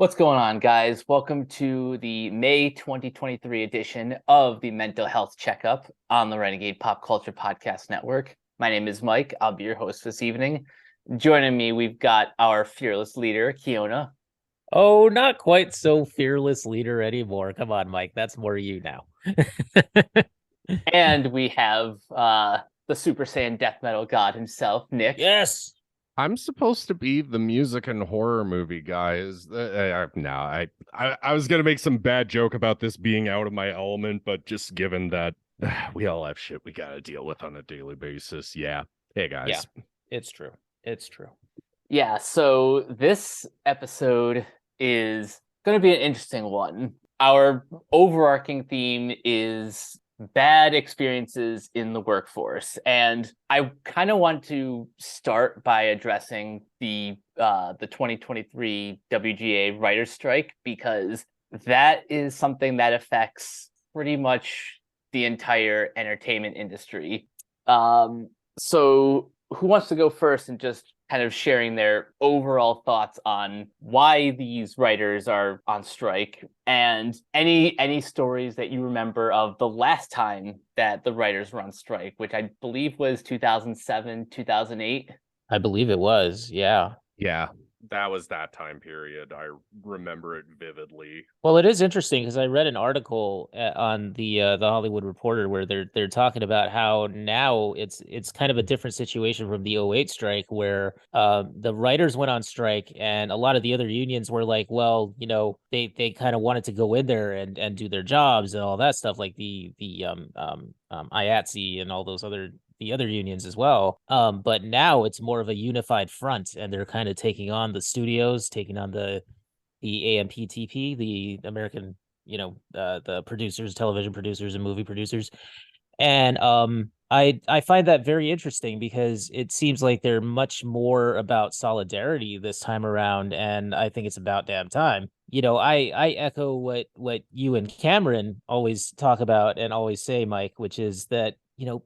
What's going on, guys? Welcome to the May 2023 edition of the Mental Health Checkup on the Renegade Pop Culture Podcast Network. My name is Mike. I'll be your host this evening. Joining me, we've got our fearless leader, Keona. Oh, not quite so fearless leader anymore. Come on, Mike. That's more you now. And we have the Super Saiyan death metal god himself, Nick. Yes. I'm supposed to be the music and horror movie guy. I was gonna make some bad joke about this being out of my element, but just given that we all have shit we gotta deal with on a daily basis, yeah. Hey Yeah, guys, it's true. It's true. Yeah, so this episode is going to be an interesting one. Our overarching theme is bad experiences in the workforce, and I kind of want to start by addressing the 2023 WGA writers' strike, because that is something that affects pretty much the entire entertainment industry. So who wants to go first and just kind of sharing their overall thoughts on why these writers are on strike, and any stories that you remember of the last time that the writers were on strike, which I believe was 2007, 2008. I believe it was. Yeah. yeah, that was that time period. I remember it vividly. Well, it is interesting because I read an article on the Hollywood Reporter where they're talking about how now it's kind of a different situation from the '08 strike where the writers went on strike and a lot of the other unions were like, well, they kind of wanted to go in there and do their jobs and all that stuff, like the IATSE and all those the other unions as well. But now it's more of a unified front, and they're kind of taking on the studios, taking on the AMPTP, the American, the producers, television producers, and movie producers. And I find that very interesting because it seems like they're much more about solidarity this time around, and I think it's about damn time. I echo what you and Cameron always talk about and always say, Mike, which is that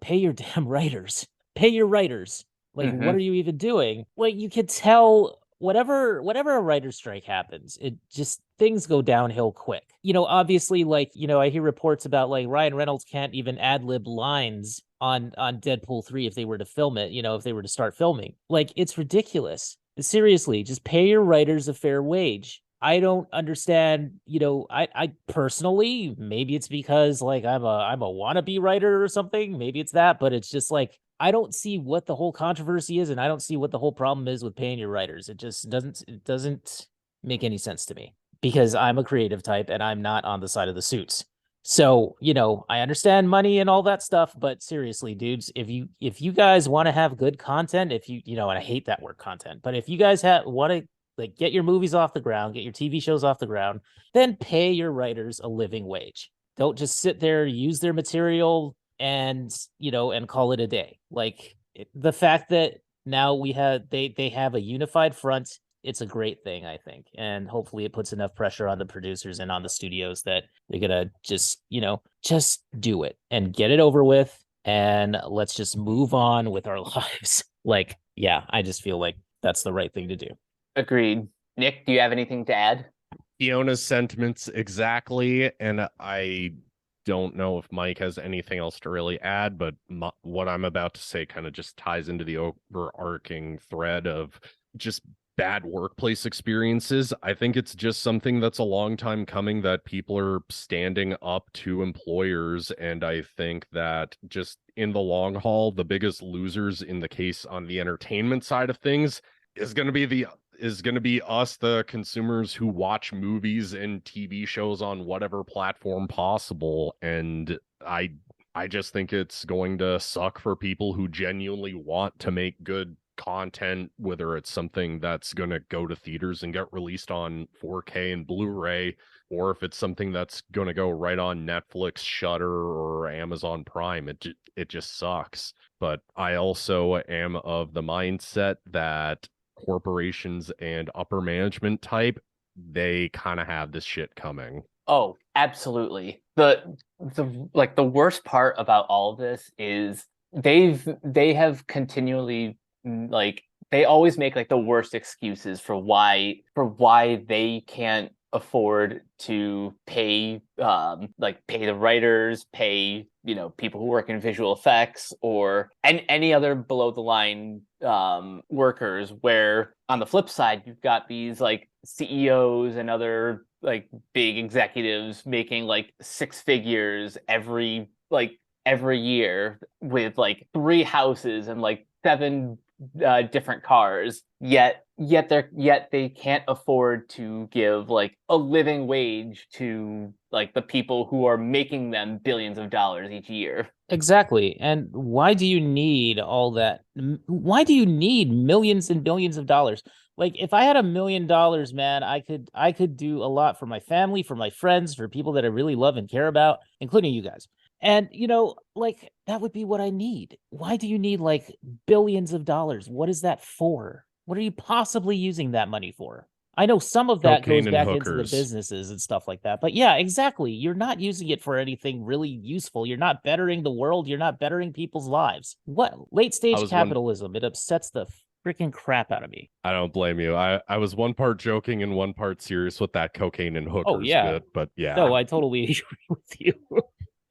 pay your damn writers, pay your writers. Like, what Mm-hmm. are you even doing? Like, you could tell whatever a writer's strike happens, it just things go downhill quick. Obviously, like, I hear reports about like Ryan Reynolds can't even ad lib lines on Deadpool 3 if they were to film it, if they were to start filming. Like, it's ridiculous. Seriously, just pay your writers a fair wage. I don't understand, I personally, maybe it's because like I'm a wannabe writer or something. Maybe it's that, but it's just like I don't see what the whole controversy is, and I don't see what the whole problem is with paying your writers. It doesn't make any sense to me because I'm a creative type and I'm not on the side of the suits. So, I understand money and all that stuff, but seriously, dudes, if you guys want to have good content, if and I hate that word content, but if you guys want to like get your movies off the ground, get your TV shows off the ground, then pay your writers a living wage. Don't just sit there, use their material and call it a day. Like the fact that now they have a unified front, it's a great thing, I think. And hopefully it puts enough pressure on the producers and on the studios that they're gonna just do it and get it over with, and let's just move on with our lives. Like, yeah, I just feel like that's the right thing to do. Agreed. Nick, do you have anything to add? Keona's sentiments exactly, and I don't know if Mike has anything else to really add, but what I'm about to say kind of just ties into the overarching thread of just bad workplace experiences. I think it's just something that's a long time coming that people are standing up to employers, and I think that just in the long haul, the biggest losers in the case on the entertainment side of things is going to be us, the consumers who watch movies and TV shows on whatever platform possible. And I just think it's going to suck for people who genuinely want to make good content, whether it's something that's going to go to theaters and get released on 4K and Blu-ray, or if it's something that's going to go right on Netflix, Shudder, or Amazon Prime. It just sucks. But I also am of the mindset that corporations and upper management type, they kind of have this shit coming. Oh, absolutely. The worst part about all of this is they have continually like they always make like the worst excuses for why they can't afford to pay pay the writers, pay people who work in visual effects or any other below the line workers, where on the flip side you've got these like CEOs and other like big executives making like six figures every year with like three houses and like seven different cars, yet they can't afford to give like a living wage to like the people who are making them billions of dollars each year. Exactly. And why do you need all that? Why do you need millions and billions of dollars? Like if I had $1 million, man, I could do a lot for my family, for my friends, for people that I really love and care about, including you guys. And like that would be what I need. Why do you need like billions of dollars? What is that for? What are you possibly using that money for? I know some of that Cocaine goes and back into the hookers. businesses and stuff like that. But yeah, exactly. You're not using it for anything really useful. You're not bettering the world. You're not bettering people's lives. What? Late stage capitalism. It upsets the freaking crap out of me. I don't blame you. I was one part joking and one part serious with that cocaine and hookers Oh, yeah. bit, but yeah. No, I totally agree with you.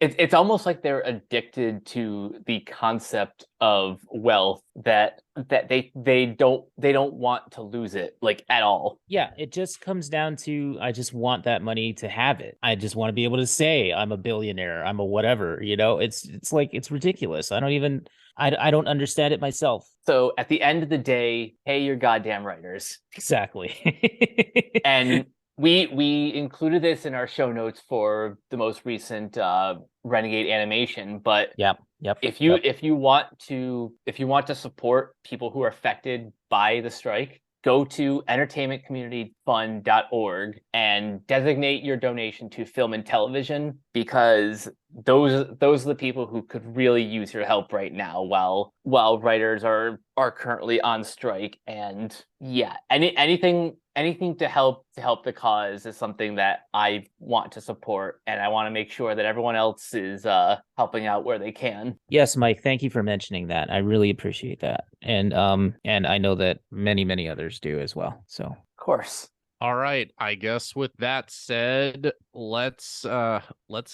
It's almost like they're addicted to the concept of wealth that they don't want to lose it like at all. Yeah, it just comes down to I just want that money to have it. I just want to be able to say I'm a billionaire, I'm a whatever, It's like it's ridiculous. I don't understand it myself. So at the end of the day, pay your goddamn writers. Exactly. And we included this in our show notes for the most recent Renegade animation, but yep. If you want to support people who are affected by the strike, go to entertainmentcommunityfund.org and designate your donation to film and television, because those are the people who could really use your help right now while writers are currently on strike. And yeah, anything to help the cause is something that I want to support, and I want to make sure that everyone else is helping out where they can. Yes, Mike, thank you for mentioning that. I really appreciate that. And I know that many others do as well. So, of course. All right, I guess with that said, let's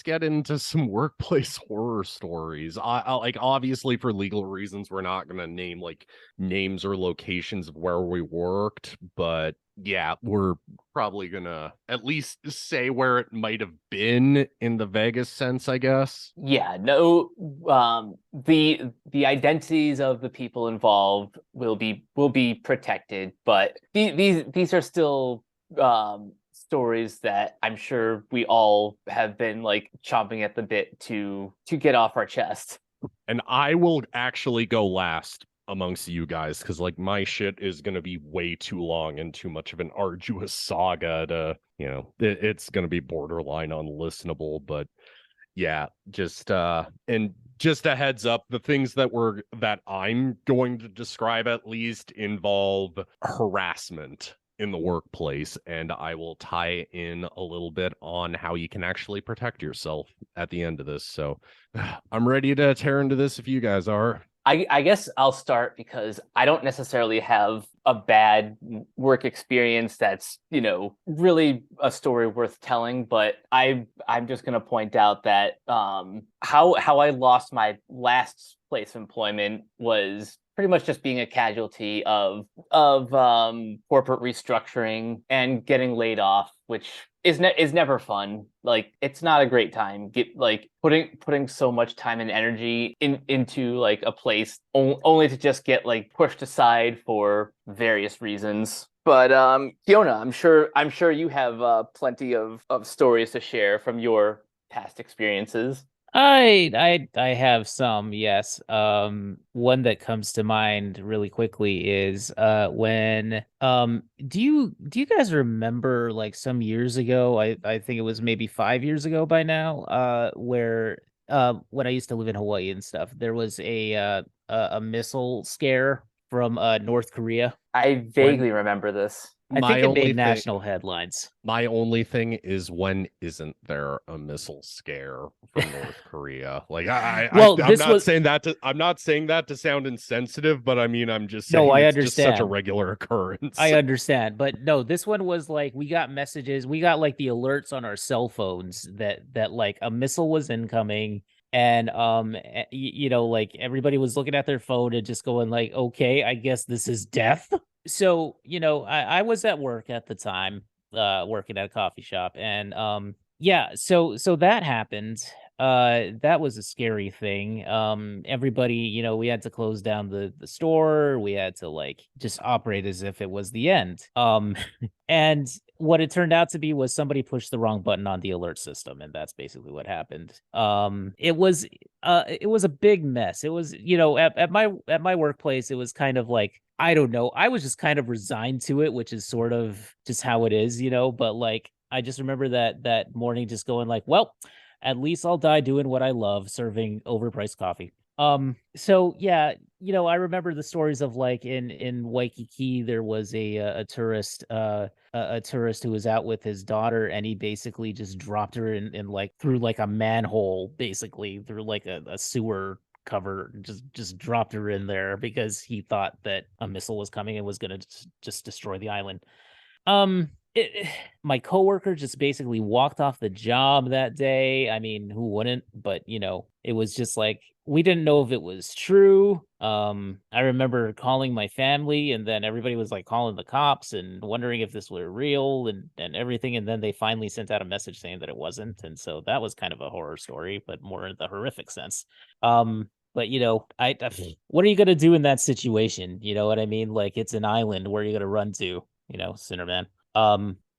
get into some workplace horror stories. I like, obviously for legal reasons we're not going to name like names or locations of where we worked, but yeah, we're probably going to at least say where it might have been in the Vegas sense, I guess. Yeah, no, the identities of the people involved will be protected, but these are still stories that I'm sure we all have been like chomping at the bit to get off our chest. And I will actually go last amongst you guys, because like my shit is going to be way too long and too much of an arduous saga to, it's going to be borderline unlistenable. But yeah, just and just a heads up, the things that I'm going to describe at least involve harassment in the workplace, and I will tie in a little bit on how you can actually protect yourself at the end of this. So I'm ready to tear into this if you guys are. I guess I'll start because I don't necessarily have a bad work experience that's, really a story worth telling, but I'm just going to point out that how I lost my last place of employment was pretty much just being a casualty of corporate restructuring and getting laid off, which is never fun. Like, it's not a great time. Putting so much time and energy into like a place only to just get like pushed aside for various reasons. But Keona, I'm sure you have plenty of stories to share from your past experiences. I have some, yes. One that comes to mind really quickly is when do you guys remember like some years ago, I think it was maybe 5 years ago by now, where when I used to live in Hawaii and stuff, there was a missile scare from North Korea. I vaguely remember this. I My think it only made thing, national headlines. my only thing is, when isn't there a missile scare from North Korea? Like Well, I'm this not was saying that to sound insensitive, but I mean, I'm just no, saying I it's just such a understand. regular occurrence. I understand, but no, this one was like we got messages, we got like the alerts on our cell phones that like a missile was incoming, and you know, like everybody was looking at their phone and just going like, okay, I guess this is death. So, you know, I was at work at the time, working at a coffee shop, and yeah, so that happened. That was a scary thing. Everybody, you know, we had to close down the store. We had to like just operate as if it was the end. And what it turned out to be was somebody pushed the wrong button on the alert system, and that's basically what happened. It was a big mess. It was, you know, at my workplace, it was kind of like, I don't know, I was just kind of resigned to it, which is sort of just how it is, you know, but like I just remember that morning just going like, well, at least I'll die doing what I love, serving overpriced coffee. So yeah, you know, I remember the stories of like in Waikiki, there was a tourist, a tourist who was out with his daughter, and he basically just dropped her in like through like a manhole, basically through like a sewer cover, just dropped her in there because he thought that a missile was coming and was going to just destroy the island. My coworker just basically walked off the job that day. I mean, who wouldn't? But you know, it was just like we didn't know if it was true. I remember calling my family, and then everybody was like calling the cops and wondering if this were real and everything. And then they finally sent out a message saying that it wasn't. And so that was kind of a horror story, but more in the horrific sense. But you know, what are you gonna do in that situation? You know what I mean? Like it's an island. Where are you gonna run to? You know, Sinnerman.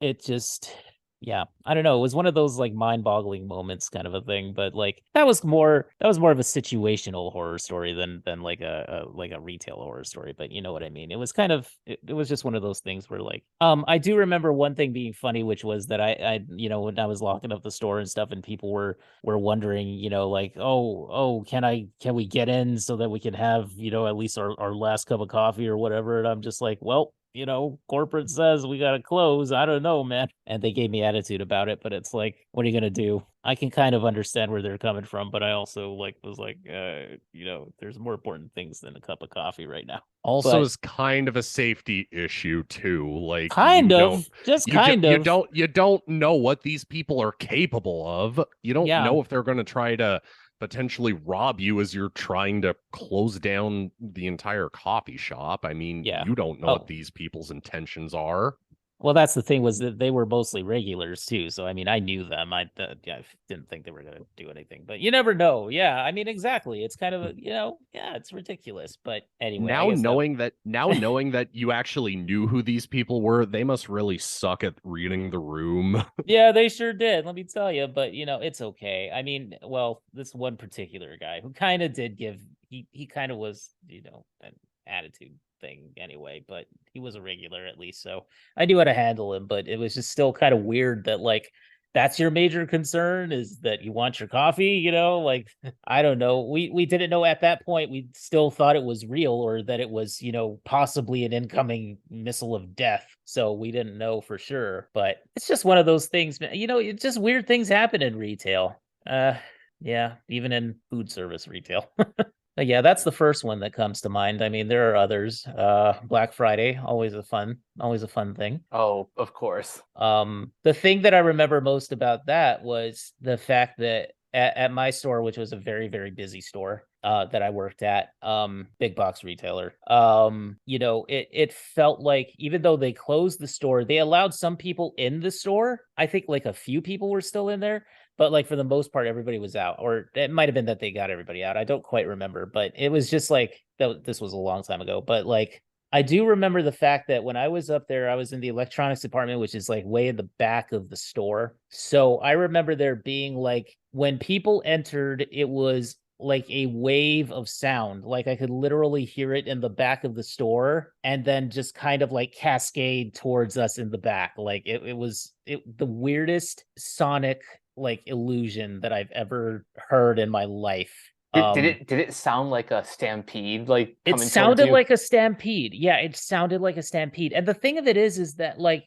It just, yeah, I don't know. It was one of those like mind-boggling moments kind of a thing, but like that was more of a situational horror story than like like a retail horror story, but you know what I mean. It was kind of it was just one of those things where like I do remember one thing being funny, which was that I you know, when I was locking up the store and stuff and people were wondering, you know, like, oh, can we get in so that we can have, you know, at least our last cup of coffee or whatever, and I'm just like, well, you know, corporate says we got to close. I don't know, man. And they gave me attitude about it, but it's like, what are you going to do? I can kind of understand where they're coming from, but I also like was like, you know, there's more important things than a cup of coffee right now. Also But is kind of a safety issue too. Like kind of, just kind of. you don't know what these people are capable of. You don't Yeah. know if they're going to try to potentially rob you as you're trying to close down the entire coffee shop. I mean, Yeah. you don't know what Oh, these people's intentions are. well, that's the thing, was that they were mostly regulars too. So I mean, I knew them. Yeah, I didn't think they were gonna do anything, but you never know. Yeah, I mean, exactly. It's kind of a, you know, yeah, it's ridiculous. But anyway, I guess that. Now knowing that you actually knew who these people were, they must really suck at reading the room. Yeah, they sure did. Let me tell you, but you know, it's okay. I mean, well, this one particular guy who kind of did give, he kind of was, you know, an attitude thing anyway, but he was a regular at least, so I knew how to handle him. But it was just still kind of weird that like that's your major concern, is that you want your coffee, you know, like I don't know. We didn't know at that point. We still thought it was real, or that it was, you know, possibly an incoming missile of death. So we didn't know for sure. But it's just one of those things, man. You know, it's just weird things happen in retail. Yeah, even in food service retail. But yeah, that's the first one that comes to mind. I mean, there are others. Black Friday, always a fun thing. Oh, of course. The thing that I remember most about that was the fact that at my store, which was a very, very busy store, that I worked at, big box retailer, you know, it felt like even though they closed the store, they allowed some people in the store. I think like a few people were still in there, but like for the most part, everybody was out. Or it might have been that they got everybody out. I don't quite remember, but it was just like this was a long time ago. But like I do remember the fact that when I was up there, I was in the electronics department, which is like way in the back of the store. So I remember there being like when people entered, it was like a wave of sound. Like I could literally hear it in the back of the store and then just kind of like cascade towards us in the back. Like it was the weirdest sonic like illusion that I've ever heard in my life. Did it sound like a stampede, like It coming towards sounded you? like a stampede. Yeah, it sounded like a stampede. And the thing of it is that like,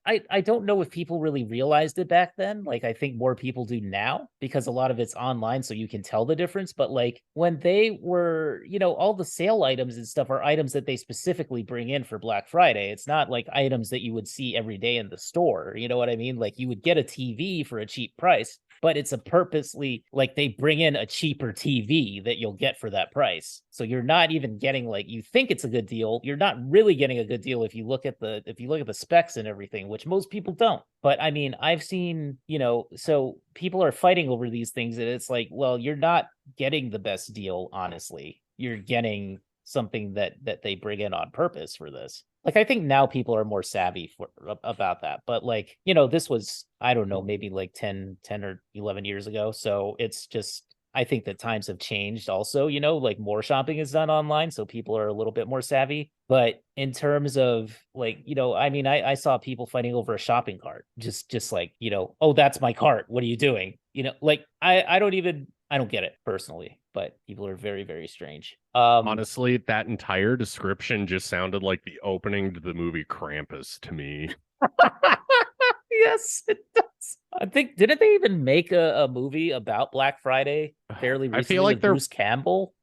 I don't know if people really realized it back then. Like I think more people do now because a lot of it's online so you can tell the difference, but like when they were, all the sale items and stuff are items that they specifically bring in for Black Friday. It's not like items that you would see every day in the store. You know what I mean? Like you would get a TV for a cheap price, but it's a purposely like they bring in a cheaper TV that you'll get for that price. So you're not even getting like you think it's a good deal. You're not really getting a good deal if you look at the specs and everything, which most people don't. But I mean, I've seen, so people are fighting over these things and it's like, well, you're not getting the best deal, honestly. You're getting something that they bring in on purpose for this. Like I think now people are more savvy about that, but like this was I don't know maybe like 10 or 11 years ago, so it's just I think that times have changed also, like more shopping is done online, so people are a little bit more savvy. But in terms of like, I mean, I saw people fighting over a shopping cart, just like, oh, that's my cart. What are you doing? Like I don't get it personally, but people are very, very strange. Honestly, that entire description just sounded like the opening to the movie Krampus to me. Yes, it does. I think didn't they even make a movie about Black Friday fairly I feel recently like with Bruce Campbell?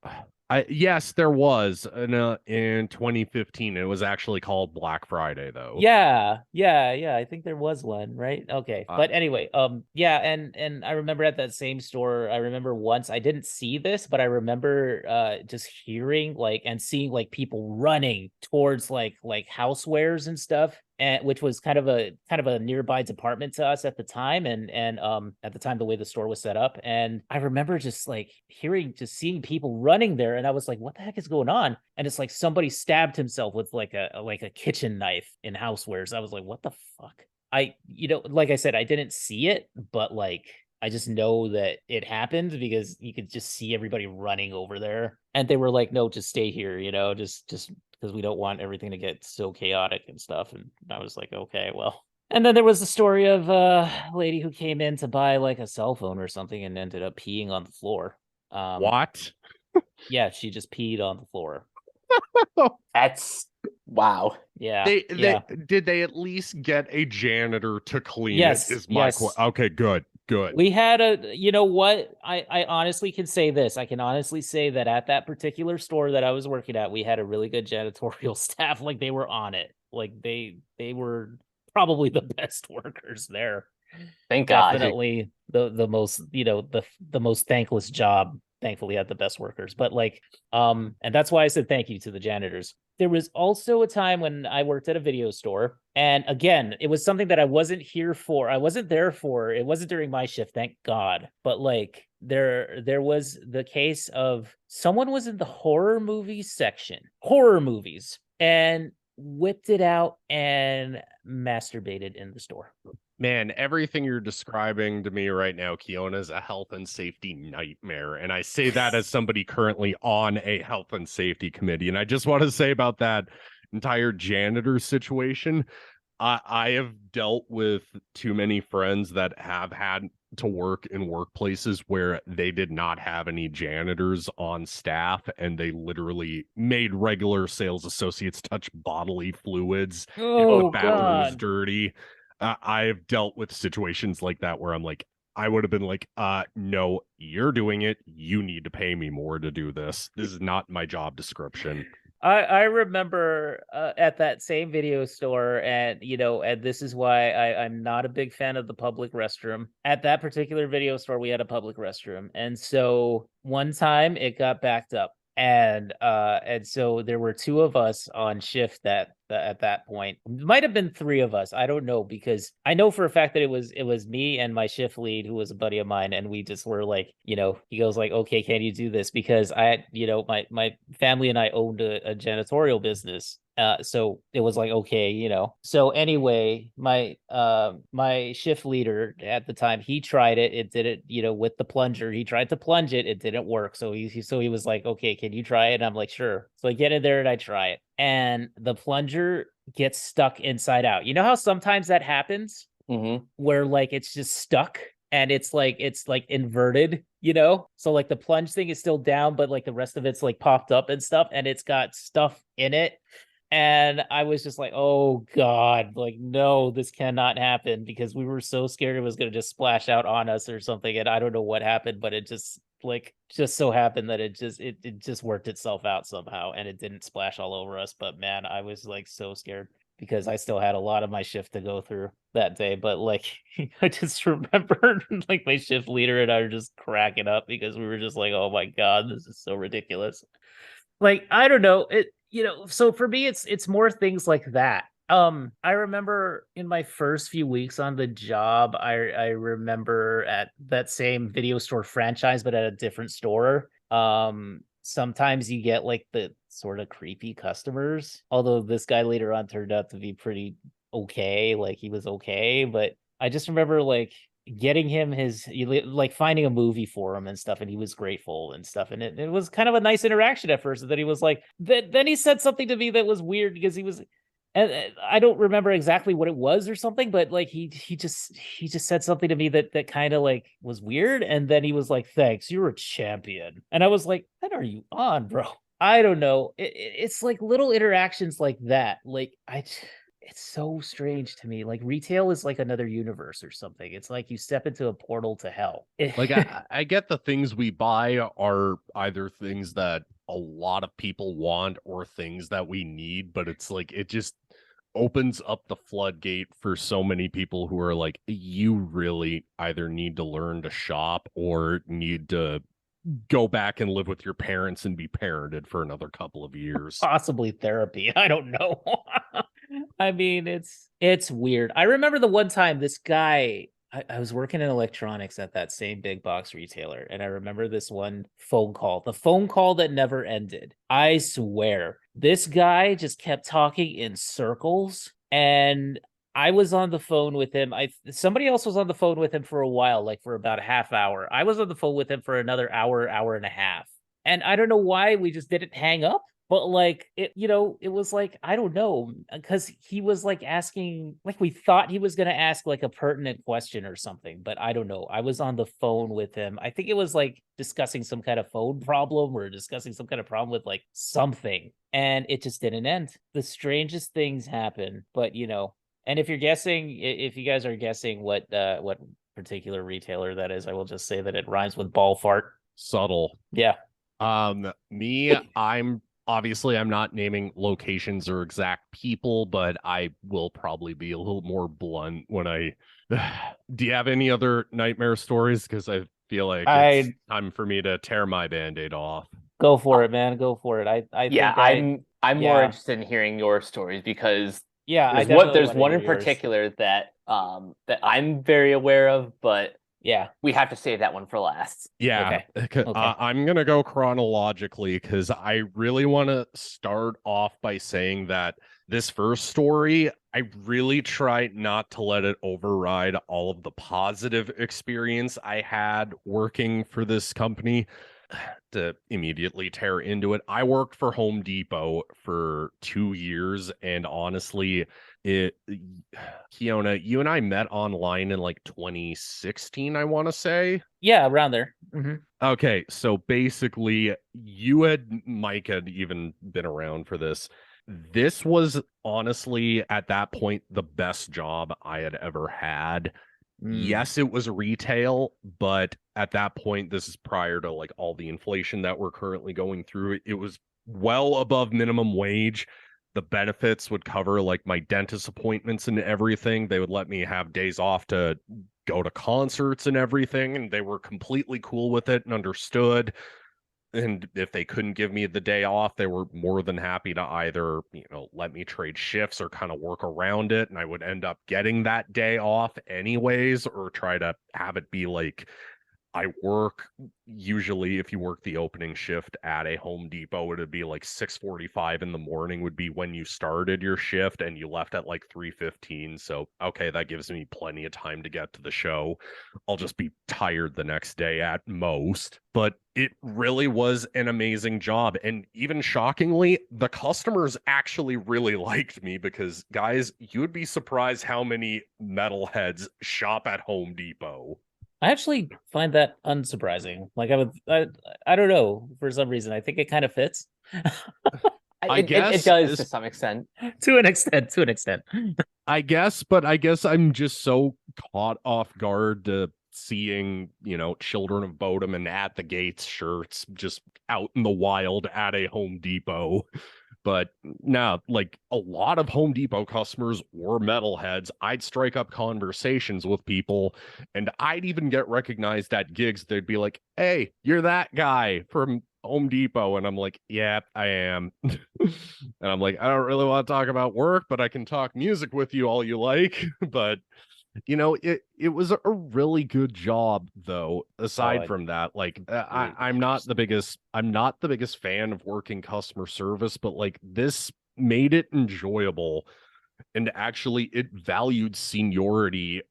Yes, there was in 2015. It was actually called Black Friday, though. Yeah. I think there was one, right? Okay. But anyway, yeah, and I remember at that same store, I remember once I didn't see this, but I remember just hearing like and seeing like people running towards like housewares and stuff. And which was kind of a nearby department to us at the time, and at the time the way the store was set up, and I remember just like seeing people running there, and I was like, what the heck is going on? And it's like somebody stabbed himself with like a kitchen knife in housewares. I was like, what the fuck? Like I said, I didn't see it, but like I just know that it happened because you could just see everybody running over there, and they were like, no, just stay here, just because we don't want everything to get so chaotic and stuff. And I was like, okay, well. And then there was the story of a lady who came in to buy like a cell phone or something and ended up peeing on the floor. What? Yeah, she just peed on the floor. That's wow. Yeah. Did they at least get a janitor to clean Yes, it? Is my okay, good. We had what? I honestly can say this. I can honestly say that at that particular store that I was working at, we had a really good janitorial staff. Like they were on it. Like they were probably the best workers there. Thank God. Definitely the most, the most thankless job. Thankfully had the best workers. But like, and that's why I said thank you to the janitors. There was also a time when I worked at a video store. And again, it was something that I wasn't here for. I wasn't there for. It wasn't during my shift, thank God. But like there was the case of someone was in the horror movies section, horror movies, and whipped it out and masturbated in the store. Man, everything you're describing to me right now, Keona, is a health and safety nightmare. And I say that as somebody currently on a health and safety committee. And I just want to say about that entire janitor situation, I have dealt with too many friends that have had to work in workplaces where they did not have any janitors on staff, and they literally made regular sales associates touch bodily fluids if the bathroom was dirty. I've dealt with situations like that where I'm like, I would have been like, no, you're doing it. You need to pay me more to do this. This is not my job description. I remember at that same video store, and and this is why I'm not a big fan of the public restroom. At that particular video store, we had a public restroom, and so one time it got backed up, and so there were two of us on shift at that point. It might have been three of us, I don't know, because I know for a fact that it was me and my shift lead, who was a buddy of mine, and we just were like, he goes like, okay, can you do this? Because I my family and I owned a janitorial business. So it was like, okay, so anyway, my shift leader at the time, he tried it did it, with the plunger. He tried to plunge it didn't work, so he was like, okay, can you try it? And I'm like, sure. So I get in there and I try it, and the plunger gets stuck inside out. You know how sometimes that happens, mm-hmm. where like it's just stuck and it's like inverted, you know? So like the plunge thing is still down, but like the rest of it's like popped up and stuff, and it's got stuff in it. And I was just like, oh God, like, no, this cannot happen, because we were so scared it was going to just splash out on us or something. And I don't know what happened, but it just so happened that it just worked itself out somehow, and it didn't splash all over us. But man, I was like so scared, because I still had a lot of my shift to go through that day. But like, I just remember like my shift leader and I were just cracking up, because we were just like, oh my God, this is so ridiculous. Like, I don't know it, so for me it's more things like that. I remember in my first few weeks on the job, I remember at that same video store franchise but at a different store, sometimes you get like the sort of creepy customers, although this guy later on turned out to be pretty okay. Like, he was okay, but I just remember like getting him like finding a movie for him and stuff, and he was grateful and stuff, and it was kind of a nice interaction at first. And then he was like, then he said something to me that was weird, because he was, and I don't remember exactly what it was or something, but like he just said something to me that kind of like was weird, and then he was like, thanks, you're a champion. And I was like, what are you on, bro? I don't know. It's like little interactions like that. Like, it's so strange to me. Like, retail is like another universe or something. It's like you step into a portal to hell. Like I get the things we buy are either things that a lot of people want or things that we need, but it's like it just opens up the floodgate for so many people who are like, you really either need to learn to shop or need to go back and live with your parents and be parented for another couple of years. Possibly therapy. I don't know. I mean, it's weird. I remember the one time this guy, I was working in electronics at that same big box retailer, and I remember this one phone call, the phone call that never ended. I swear, this guy just kept talking in circles, and I was on the phone with him. Somebody else was on the phone with him for a while, like for about a half hour. I was on the phone with him for another hour and a half. And I don't know why we just didn't hang up. But like it was like, I don't know, because he was like asking, like we thought he was gonna ask like a pertinent question or something, but I don't know. I was on the phone with him. I think it was like discussing some kind of phone problem or discussing some kind of problem with like something, and it just didn't end. The strangest things happen, but and if you guys are guessing what particular retailer that is, I will just say that it rhymes with ball fart. Subtle. Yeah. Me, I'm not naming locations or exact people, but I will probably be a little more blunt when I do you have any other nightmare stories? Because I feel like it's time for me to tear my band-aid off. Go for it, man. Go for it. I'm more interested in hearing your stories, because there's one in particular that I'm very aware of, but we have to save that one for last. Yeah. Okay. I'm going to go chronologically, because I really want to start off by saying that this first story, I really try not to let it override all of the positive experience I had working for this company. To immediately tear into it, I worked for Home Depot for 2 years, and honestly, Keona, you and I met online in like 2016, I want to say. Yeah, around there. Mm-hmm. Okay, so basically, Mike had even been around for this. This was honestly, at that point, the best job I had ever had. Yes, it was retail, but at that point, this is prior to like all the inflation that we're currently going through. It was well above minimum wage. The benefits would cover like my dentist appointments and everything. They would let me have days off to go to concerts and everything, and they were completely cool with it and understood. And if they couldn't give me the day off, they were more than happy to either, let me trade shifts or kind of work around it. And I would end up getting that day off anyways, or try to have it be like I work. Usually if you work the opening shift at a Home Depot, it'd be like 6:45 in the morning would be when you started your shift, and you left at like 3:15. So, okay, that gives me plenty of time to get to the show. I'll just be tired the next day at most. But it really was an amazing job. And even shockingly, the customers actually really liked me, because guys, you'd be surprised how many metalheads shop at Home Depot. I actually find that unsurprising. Like I don't know, for some reason. I think it kind of fits. I It guess does to some extent. To an extent, to an extent. but I guess I'm just so caught off guard to seeing, Children of Bodom and At the Gates shirts just out in the wild at a Home Depot. But no, like a lot of Home Depot customers were metalheads. I'd strike up conversations with people, and I'd even get recognized at gigs. They'd be like, "Hey, you're that guy from Home Depot." And I'm like, "Yeah, I am." And I'm like, "I don't really want to talk about work, but I can talk music with you all you like." But it was a really good job, though. Aside from that, like I'm not the biggest fan of working customer service, but like this made it enjoyable, and actually it valued seniority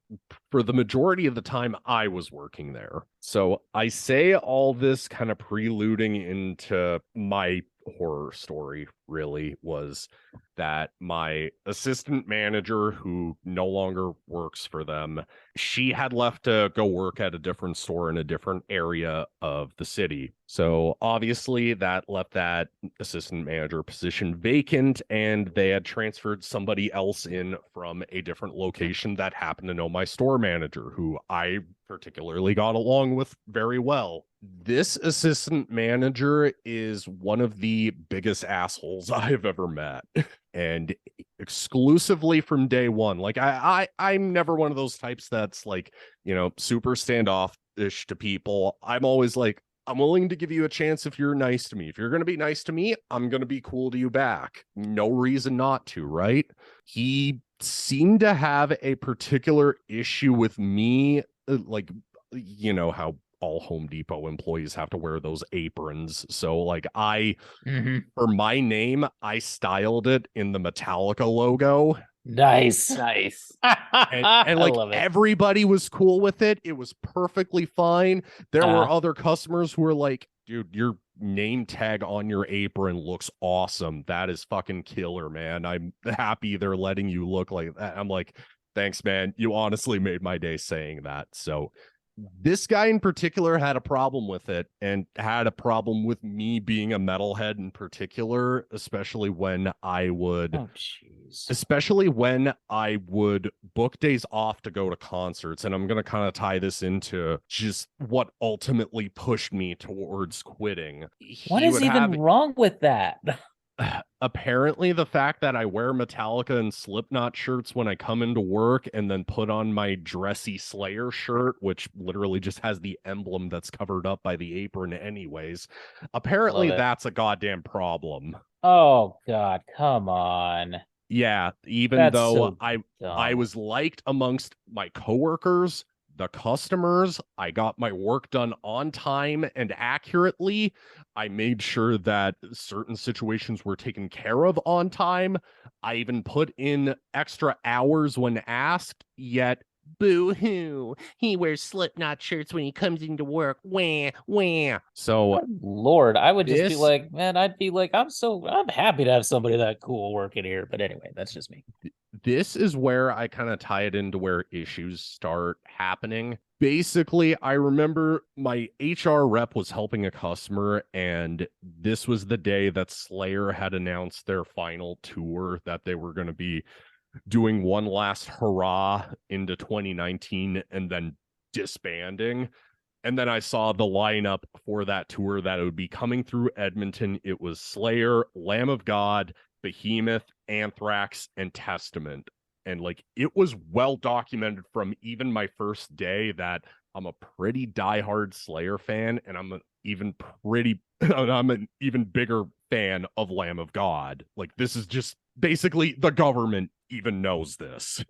for the majority of the time I was working there. So I say all this kind of preluding into my horror story really was that my assistant manager, who no longer works for them, she had left to go work at a different store in a different area of the city. So obviously that left that assistant manager position vacant, and they had transferred somebody else in from a different location that happened to know my store manager, who I particularly got along with very well. This assistant manager is one of the biggest assholes I've ever met. And exclusively from day one. Like I'm never one of those types that's like, super standoffish to people. I'm always like, I'm willing to give you a chance if you're nice to me. If you're going to be nice to me, I'm going to be cool to you back. No reason not to, right? He seemed to have a particular issue with me, like, how all Home Depot employees have to wear those aprons. So like for my name, I styled it in the Metallica logo. Nice. Nice. And like everybody was cool with it. It was perfectly fine. There were other customers who were like, "Dude, your name tag on your apron looks awesome. That is fucking killer, man. I'm happy they're letting you look like that." I'm like, "Thanks, man. You honestly made my day saying that." So this guy in particular had a problem with it, and had a problem with me being a metalhead in particular, especially when I would book days off to go to concerts. And I'm going to kind of tie this into just what ultimately pushed me towards quitting. What is even wrong with that? Apparently the fact that I wear Metallica and Slipknot shirts when I come into work, and then put on my dressy Slayer shirt, which literally just has the emblem that's covered up by the apron anyways. Apparently that's a goddamn problem. Oh God, come on. Yeah, even though I was liked amongst my coworkers, the customers, I got my work done on time and accurately. I made sure that certain situations were taken care of on time. I even put in extra hours when asked, yet boo-hoo, he wears Slipknot shirts when he comes into work. Wah, wah. So, oh, Lord, I would just be like, man, I'd be like, I'm happy to have somebody that cool working here. But anyway, that's just me. This is where I kind of tie it into where issues start happening. Basically, I remember my HR rep was helping a customer, and this was the day that Slayer had announced their final tour, that they were going to be doing one last hurrah into 2019 and then disbanding. And then I saw the lineup for that tour, that it would be coming through Edmonton. It was Slayer, Lamb of God, Behemoth, Anthrax, and Testament. And like, it was well documented from even my first day that I'm a pretty diehard Slayer fan, and I'm an even bigger fan of Lamb of God. Like, this is just basically the government even knows this,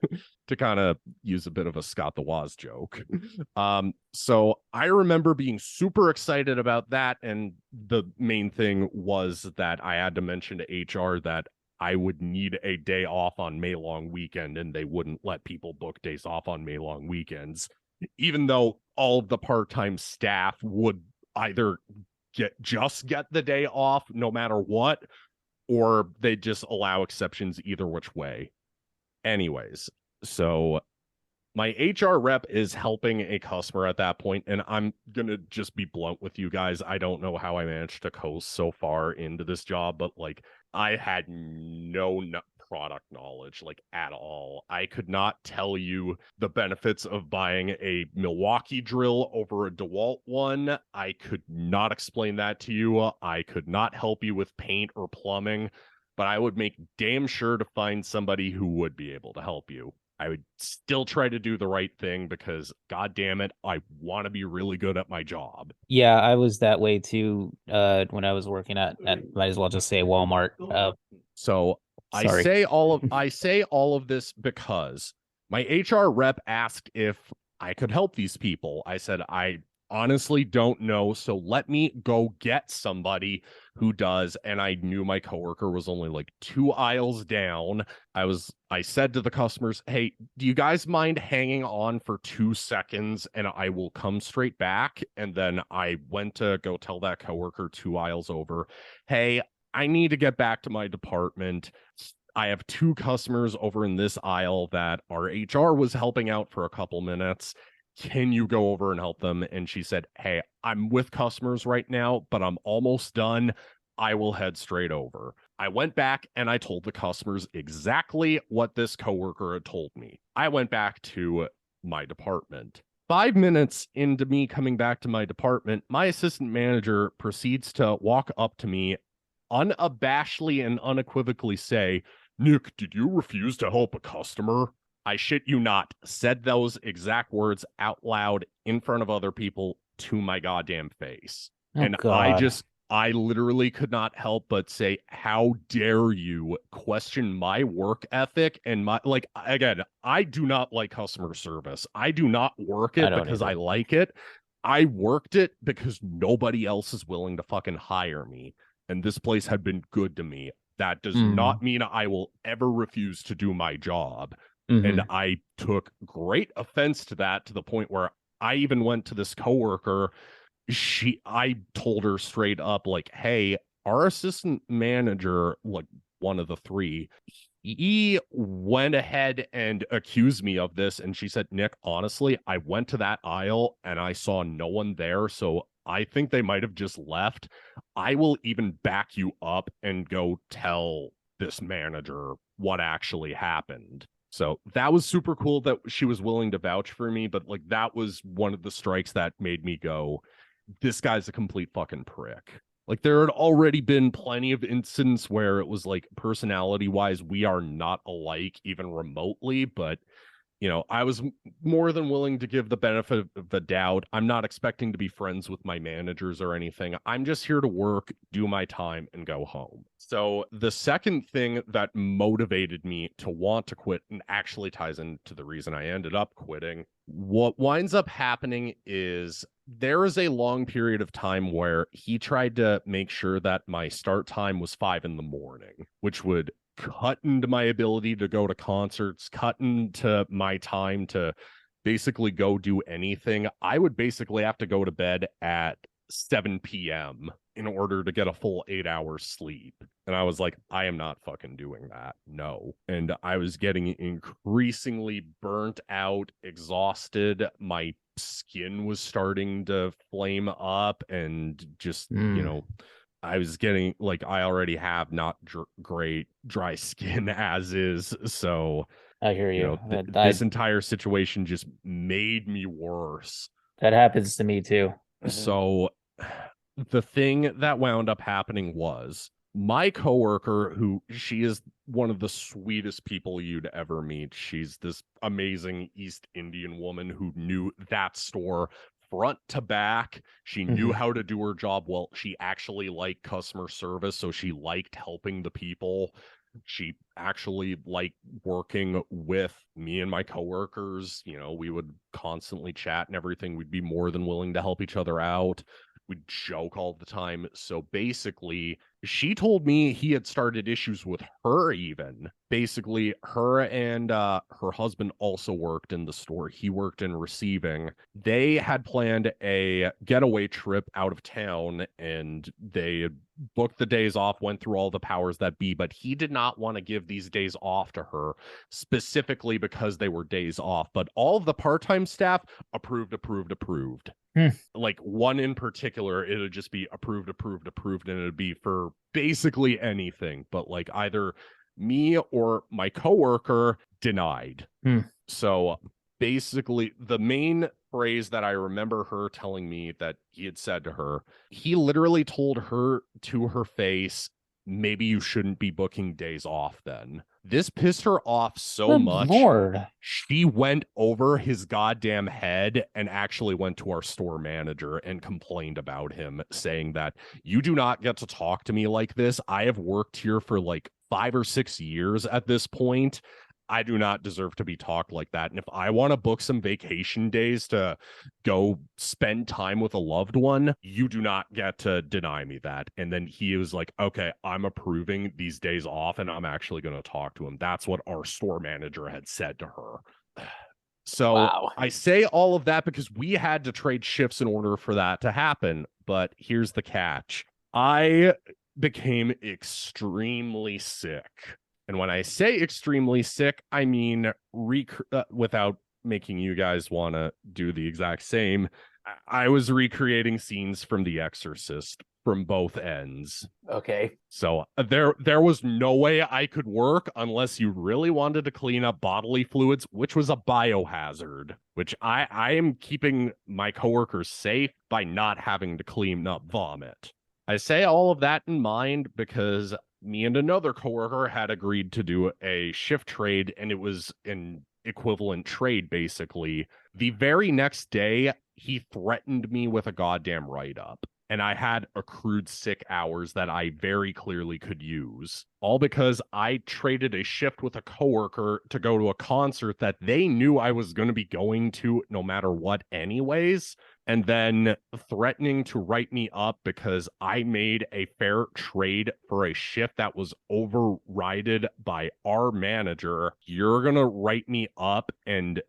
to kind of use a bit of a Scott the Woz joke. So I remember being super excited about that, and the main thing was that I had to mention to HR that I would need a day off on May long weekend, and they wouldn't let people book days off on May long weekends, even though all of the part-time staff would either get the day off no matter what, or they just allow exceptions either which way. Anyways, so my HR rep is helping a customer at that point, and I'm gonna just be blunt with you guys. I don't know how I managed to coast so far into this job, but like I had no product knowledge like at all. I could not tell you the benefits of buying a Milwaukee drill over a DeWalt one. I could not explain that to you. I could not help you with paint or plumbing, but I would make damn sure to find somebody who would be able to help you. I would still try to do the right thing because, god damn it, I want to be really good at my job. Yeah, I was that way too. When I was working at might as well just say Walmart. So I Sorry. say all of this because my HR rep asked if I could help these people. I said, I honestly don't know, so let me go get somebody who does. And I knew my coworker was only like 2 aisles down. I said to the customers, hey, do you guys mind hanging on for 2 seconds and I will come straight back? And then I went to go tell that coworker 2 aisles over, hey, I need to get back to my department. I have 2 customers over in this aisle that our HR was helping out for a couple minutes. Can you go over and help them? And she said, hey, I'm with customers right now, but I'm almost done. I will head straight over. I went back and I told the customers exactly what this coworker had told me. I went back to my department. 5 minutes into me coming back to my department, my assistant manager proceeds to walk up to me unabashedly and unequivocally say, Nick, did you refuse to help a customer? I shit you not, said those exact words out loud in front of other people to my goddamn face. Oh, And God. I literally could not help but say, how dare you question my work ethic and my, like, again, I do not like customer service. I do not work I it don't because either. I like it. I worked it because nobody else is willing to fucking hire me. And this place had been good to me. That does not mean I will ever refuse to do my job. And I took great offense to that, to the point where I even went to this coworker. I told her straight up, like, hey, our assistant manager, like one of the 3, he went ahead and accused me of this. And she said, Nick, honestly, I went to that aisle and I saw no one there. So I think they might have just left. I will even back you up and go tell this manager what actually happened. So that was super cool that she was willing to vouch for me, but like that was one of the strikes that made me go, this guy's a complete fucking prick. Like there had already been plenty of incidents where it was like personality wise, we are not alike even remotely, but you know, I was more than willing to give the benefit of the doubt. I'm not expecting to be friends with my managers or anything. I'm just here to work, do my time, and go home. So the second thing that motivated me to want to quit, and actually ties into the reason I ended up quitting, what winds up happening is there is a long period of time where he tried to make sure that my start time was 5 a.m, which would cut into my ability to go to concerts, cut into my time to basically go do anything. I would basically have to go to bed at 7 p.m. in order to get a full 8 hours sleep. And I was like, I am not fucking doing that. No. And I was getting increasingly burnt out, exhausted. My skin was starting to flame up and just, you know, I was getting like, I already have not great dry skin as is. So I hear you you. know, this entire situation just made me worse. That happens to me too. So the thing that wound up happening was my coworker, who she is one of the sweetest people you'd ever meet. She's this amazing East Indian woman who knew that store front to back. She knew how to do her job well. She actually liked customer service, so she liked helping the people. She actually liked working with me and my coworkers. You know, we would constantly chat and everything. We'd be more than willing to help each other out. we'd joke all the time. So basically, she told me he had started issues with her even. Basically, her and her husband also worked in the store. He worked in receiving. They had planned a getaway trip out of town, and they booked the days off, went through all the powers that be, but he did not want to give these days off to her specifically because they were days off. But all of the part-time staff approved. Like one in particular, it would just be approved, and it would be for basically anything, but like either me or my coworker denied. So basically, the main phrase that I remember her telling me that he had said to her, he literally told her to her face, maybe you shouldn't be booking days off then. This pissed her off so Good much. Lord. She went over his goddamn head and actually went to our store manager and complained about him, saying that you do not get to talk to me like this. I have worked here for like 5 or 6 years at this point. I do not deserve to be talked like that. And if I want to book some vacation days to go spend time with a loved one, you do not get to deny me that. And then he was like, okay, I'm approving these days off and I'm actually going to talk to him. That's what our store manager had said to her. So Wow. I say all of that because we had to trade shifts in order for that to happen. But here's the catch. I became extremely sick. And when I say extremely sick, I mean without making you guys want to do the exact same. I was recreating scenes from The Exorcist from both ends. Okay. So there was no way I could work unless you really wanted to clean up bodily fluids, which was a biohazard, which I am keeping my coworkers safe by not having to clean up vomit. I say all of that in mind because me and another coworker had agreed to do a shift trade, and it was an equivalent trade, basically. The very next day, he threatened me with a goddamn write-up, and I had accrued sick hours that I very clearly could use, all because I traded a shift with a coworker to go to a concert that they knew I was going to be going to no matter what anyways, and then threatening to write me up because I made a fair trade for a shift that was overridden by our manager. You're going to write me up. And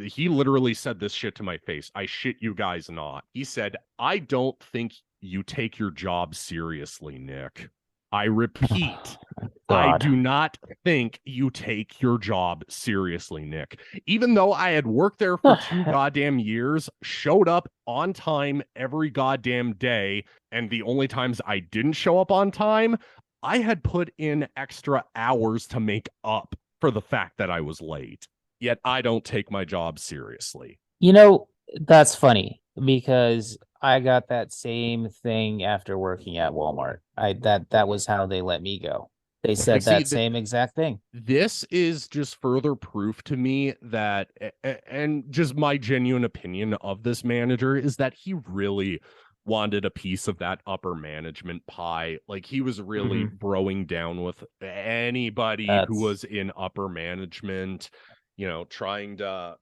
he literally said this shit to my face. I shit you guys not. He said, I don't think you take your job seriously, Nick. I repeat, I do not think you take your job seriously, Nick. Even though I had worked there for 2 goddamn years, showed up on time every goddamn day, and the only times I didn't show up on time, I had put in extra hours to make up for the fact that I was late. Yet I don't take my job seriously. You know, that's funny because I got that same thing after working at Walmart. That was how they let me go. They said that same exact thing. This is just further proof to me that, and just my genuine opinion of this manager, is that he really wanted a piece of that upper management pie. Like, he was really broing down with anybody who was in upper management, trying to,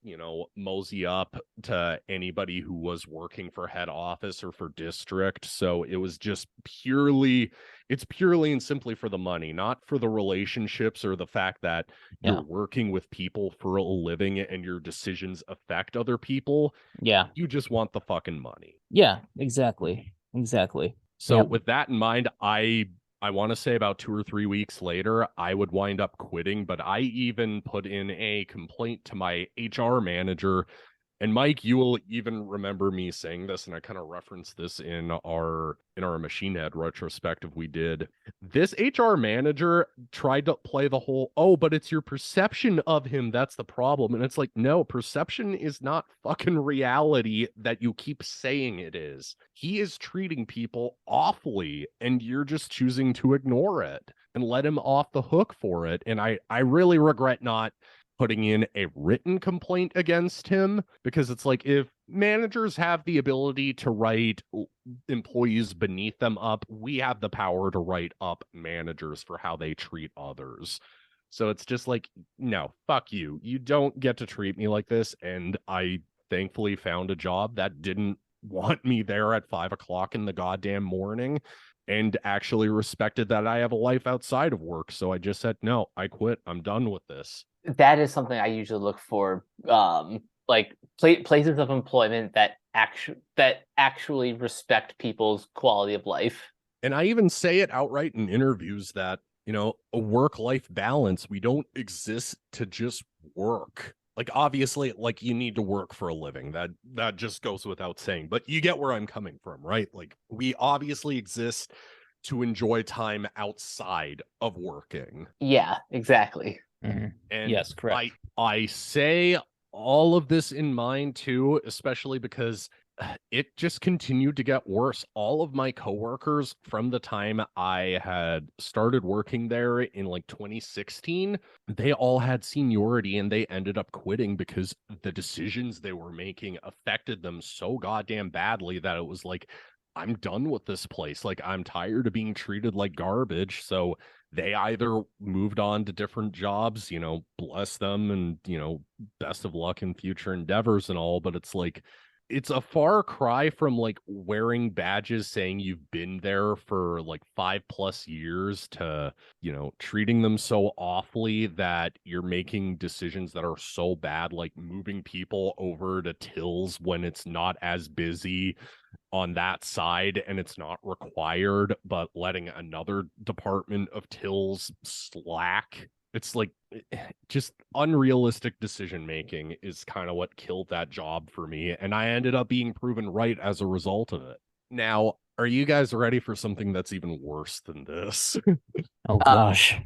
mosey up to anybody who was working for head office or for district. So it was just purely and simply for the money, not for the relationships or the fact that you're working with people for a living and your decisions affect other people. Yeah. You just want the fucking money. Yeah, exactly. So with that in mind, I want to say about 2 or 3 weeks later, I would wind up quitting, but I even put in a complaint to my HR manager. And Mike, you will even remember me saying this, and I kind of referenced this in our Machine Head retrospective we did. This HR manager tried to play the whole, oh, but it's your perception of him that's the problem. And it's like, no, perception is not fucking reality that you keep saying it is. He is treating people awfully, and you're just choosing to ignore it and let him off the hook for it. And I really regret not putting in a written complaint against him, because it's like, if managers have the ability to write employees beneath them up, we have the power to write up managers for how they treat others. So it's just like, no, fuck you. You don't get to treat me like this. And I thankfully found a job that didn't want me there at 5 o'clock in the goddamn morning, and actually respected that I have a life outside of work. So I just said, no, I quit. I'm done with this. That is something I usually look for, like places of employment that actually respect people's quality of life. And I even say it outright in interviews that, a work-life balance, we don't exist to just work. Like, obviously, like, you need to work for a living. That just goes without saying. But you get where I'm coming from, right? Like, we obviously exist to enjoy time outside of working. Yeah, exactly. Mm-hmm. And yes, correct. I say all of this in mind too, especially because it just continued to get worse. All of my coworkers from the time I had started working there in like 2016, they all had seniority and they ended up quitting because the decisions they were making affected them so goddamn badly that it was like, I'm done with this place. Like, I'm tired of being treated like garbage. So they either moved on to different jobs, bless them, and, best of luck in future endeavors and all. But it's like, it's a far cry from like wearing badges saying you've been there for like 5+ years to, treating them so awfully that you're making decisions that are so bad, like moving people over to tills when it's not as busy on that side and it's not required, but letting another department of tills slack. It's like just unrealistic decision making is kind of what killed that job for me, and I ended up being proven right as a result of it. Now, are you guys ready for something that's even worse than this? Oh gosh.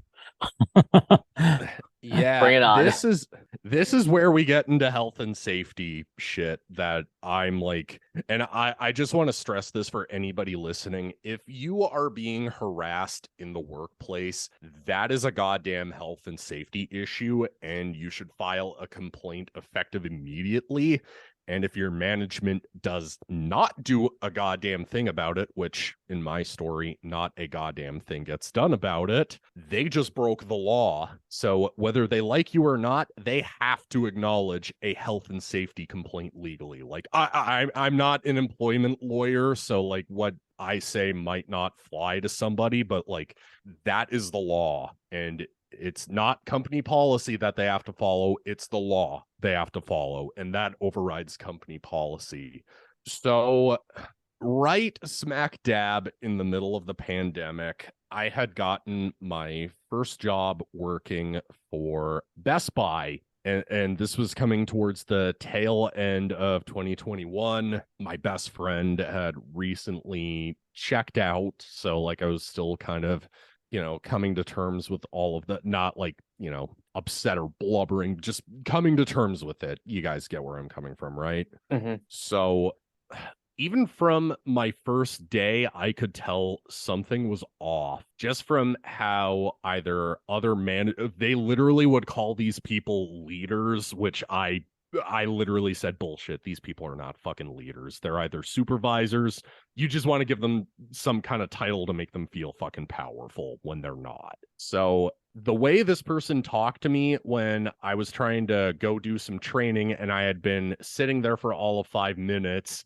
Yeah, Bring it on. This is where we get into health and safety shit that I'm like, and I just want to stress this for anybody listening. If you are being harassed in the workplace, that is a goddamn health and safety issue, and you should file a complaint effective immediately. And if your management does not do a goddamn thing about it, which in my story, not a goddamn thing gets done about it, they just broke the law. So whether they like you or not, they have to acknowledge a health and safety complaint legally. Like, I'm not an employment lawyer, so like what I say might not fly to somebody, but like that is the law. And it's not company policy that they have to follow. It's the law they have to follow. And that overrides company policy. So right smack dab in the middle of the pandemic, I had gotten my first job working for Best Buy. And this was coming towards the tail end of 2021. My best friend had recently checked out. So like I was still kind of coming to terms with all of that, not like, upset or blubbering, just coming to terms with it. You guys get where I'm coming from, right? Mm-hmm. So even from my first day, I could tell something was off just from how either they literally would call these people leaders, which I literally said, bullshit. These people are not fucking leaders. They're either supervisors. You just want to give them some kind of title to make them feel fucking powerful when they're not. So the way this person talked to me when I was trying to go do some training and I had been sitting there for all of 5 minutes,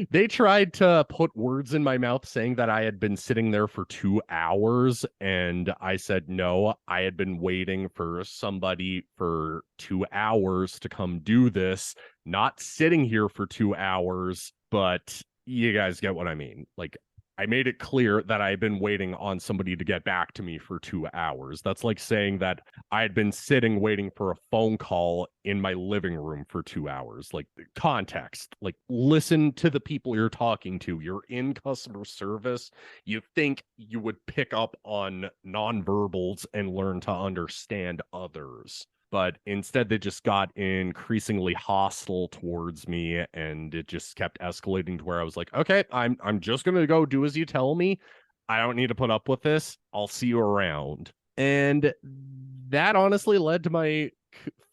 they tried to put words in my mouth saying that I had been sitting there for 2 hours. And I said, no, I had been waiting for somebody for 2 hours to come do this, not sitting here for 2 hours. But you guys get what I mean. Like, I made it clear that I had been waiting on somebody to get back to me for 2 hours. That's like saying that I had been sitting waiting for a phone call in my living room for 2 hours. Like, context, like, listen to the people you're talking to. You're in customer service. You think you would pick up on nonverbals and learn to understand others. But instead they just got increasingly hostile towards me, and it just kept escalating to where I was like, okay, I'm just gonna go do as you tell me. I don't need to put up with this. I'll see you around. And that honestly led to my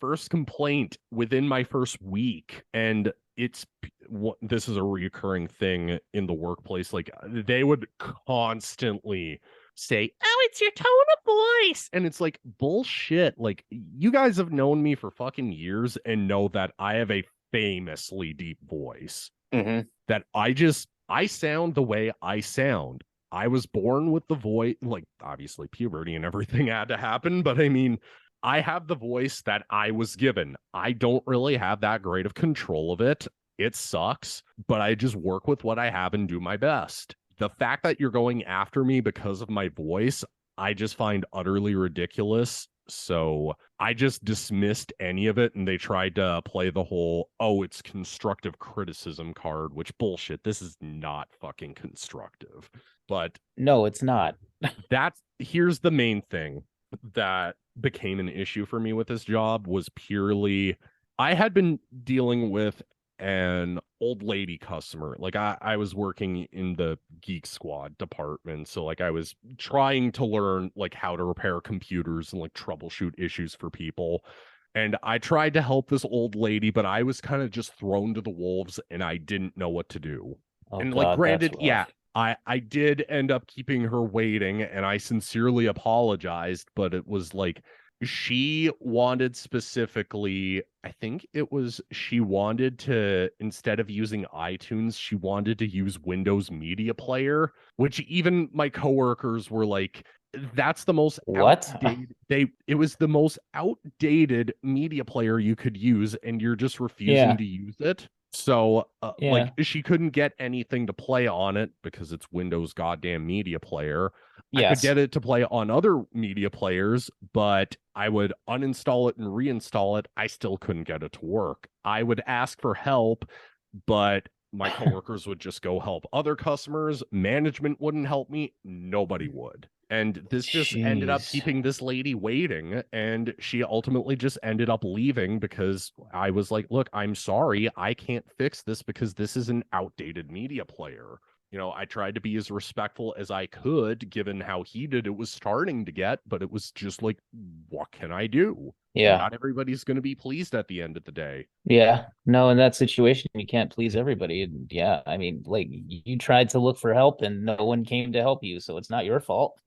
first complaint within my first week. And this is a recurring thing in the workplace. Like, they would constantly say, oh, it's your tone of voice. And it's like, bullshit. Like, you guys have known me for fucking years and know that I have a famously deep voice. that I sound the way I sound. I was born with the voice, like obviously puberty and everything had to happen, but I mean, I have the voice that I was given. I don't really have that great of control of it. It sucks, but I just work with what I have and do my best. The fact that you're going after me because of my voice, I just find utterly ridiculous. So I just dismissed any of it, and they tried to play the whole, oh, it's constructive criticism card, which bullshit. This is not fucking constructive. But no, it's not. Here's the main thing that became an issue for me with this job was purely I had been dealing with an old lady customer. Like I was working in the Geek Squad department, so like I was trying to learn like how to repair computers and like troubleshoot issues for people. And I tried to help this old lady, but I was kind of just thrown to the wolves and I didn't know what to do. Oh, And God, like granted, that's yeah, rough. I did end up keeping her waiting and I sincerely apologized, but it was like she wanted specifically, I think it was she wanted to, instead of using iTunes, she wanted to use Windows Media Player, which even my coworkers were like, that's the most What? outdated it was the most outdated media player you could use and you're just refusing Yeah. to use it. So Yeah. like she couldn't get anything to play on it because it's Windows goddamn media player. I could Yes. get it to play on other media players, but I would uninstall it and reinstall it. I still couldn't get it to work. I would ask for help, but my coworkers would just go help other customers. Management wouldn't help me. Nobody would. And this just ended up Jeez. keeping this lady waiting. And she ultimately just ended up leaving because I was like, look, I'm sorry. I can't fix this because this is an outdated media player. You know, I tried to be as respectful as I could, given how heated it was starting to get, but it was just like, what can I do? Yeah. Not everybody's going to be pleased at the end of the day. Yeah. No, in that situation, you can't please everybody. And yeah, I mean, like you tried to look for help and no one came to help you, so it's not your fault.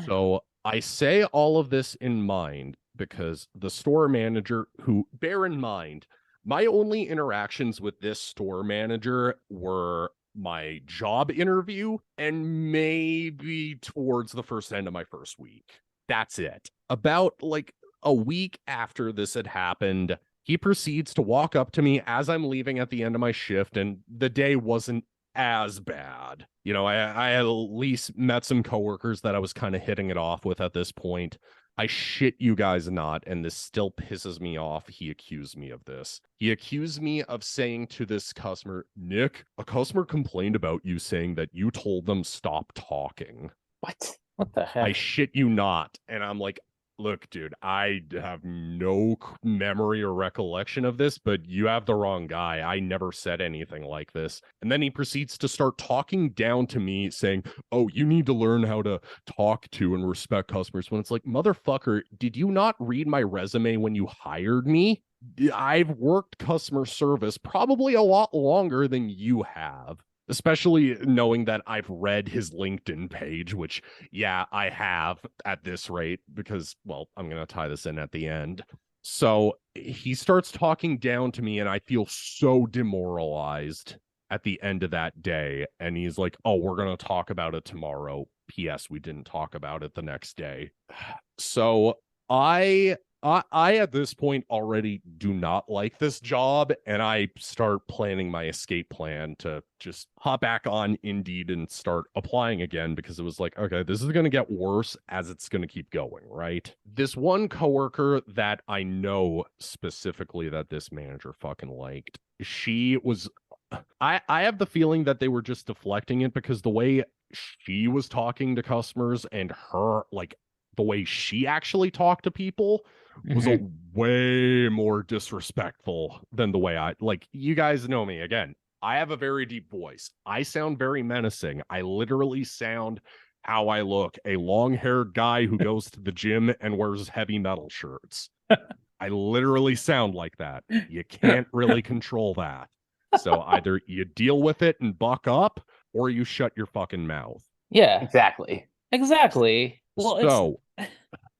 So I say all of this in mind because the store manager, who, bear in mind, my only interactions with this store manager were my job interview and maybe towards the first end of my first week. That's it. About like a week after this had happened, he proceeds to walk up to me as I'm leaving at the end of my shift, and the day wasn't as bad. You know, I at least met some coworkers that I was kind of hitting it off with at this point. I shit you guys not, and this still pisses me off. He accused me of this. He accused me of saying to this customer, Nick, a customer complained about you saying that you told them stop talking. What? What the heck? I shit you not. And I'm like, look, dude, I have no memory or recollection of this, but you have the wrong guy. I never said anything like this. And then he proceeds to start talking down to me saying, oh, you need to learn how to talk to and respect customers. When it's like, motherfucker, did you not read my resume when you hired me? I've worked customer service probably a lot longer than you have. Especially knowing that I've read his LinkedIn page, which, yeah, I have at this rate because, well, I'm going to tie this in at the end. So he starts talking down to me and I feel so demoralized at the end of that day. And he's like, oh, we're going to talk about it tomorrow. P.S. We didn't talk about it the next day. So I at this point already do not like this job, and I start planning my escape plan to just hop back on Indeed and start applying again because it was like, okay, this is going to get worse as it's going to keep going, right? This one coworker that I know specifically that this manager fucking liked, she was I have the feeling that they were just deflecting it because the way she was talking to customers and her, like, the way she actually talked to people was a way more disrespectful than the way I, like, you guys know me. Again, I have a very deep voice. I sound very menacing. I literally sound how I look, a long-haired guy who goes to the gym and wears heavy metal shirts. I literally sound like that. You can't really control that. So either you deal with it and buck up or you shut your fucking mouth. Yeah, Exactly. Well, so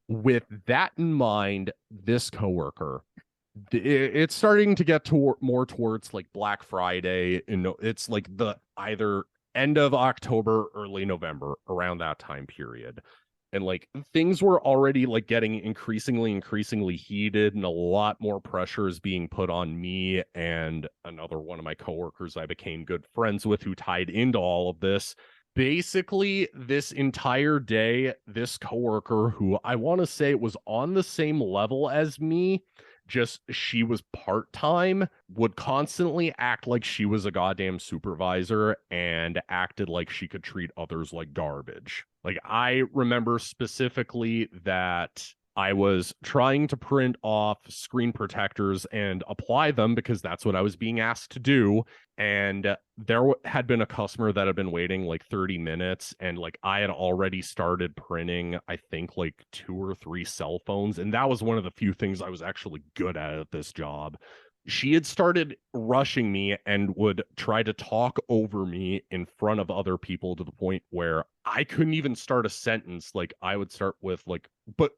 with that in mind, this coworker, It's starting to get more towards like Black Friday. It's like the either end of October, early November, around that time period. And like things were already like getting increasingly heated, and a lot more pressure is being put on me and another one of my coworkers I became good friends with who tied into all of this. Basically, this entire day, this coworker who I want to say was on the same level as me, just she was part-time, would constantly act like she was a goddamn supervisor and acted like she could treat others like garbage. Like, I remember specifically that I was trying to print off screen protectors and apply them because that's what I was being asked to do. And there had been a customer that had been waiting like 30 minutes. And like I had already started printing, I think like 2 or 3 cell phones. And that was one of the few things I was actually good at this job. She had started rushing me and would try to talk over me in front of other people to the point where I couldn't even start a sentence. Like I would start with like, but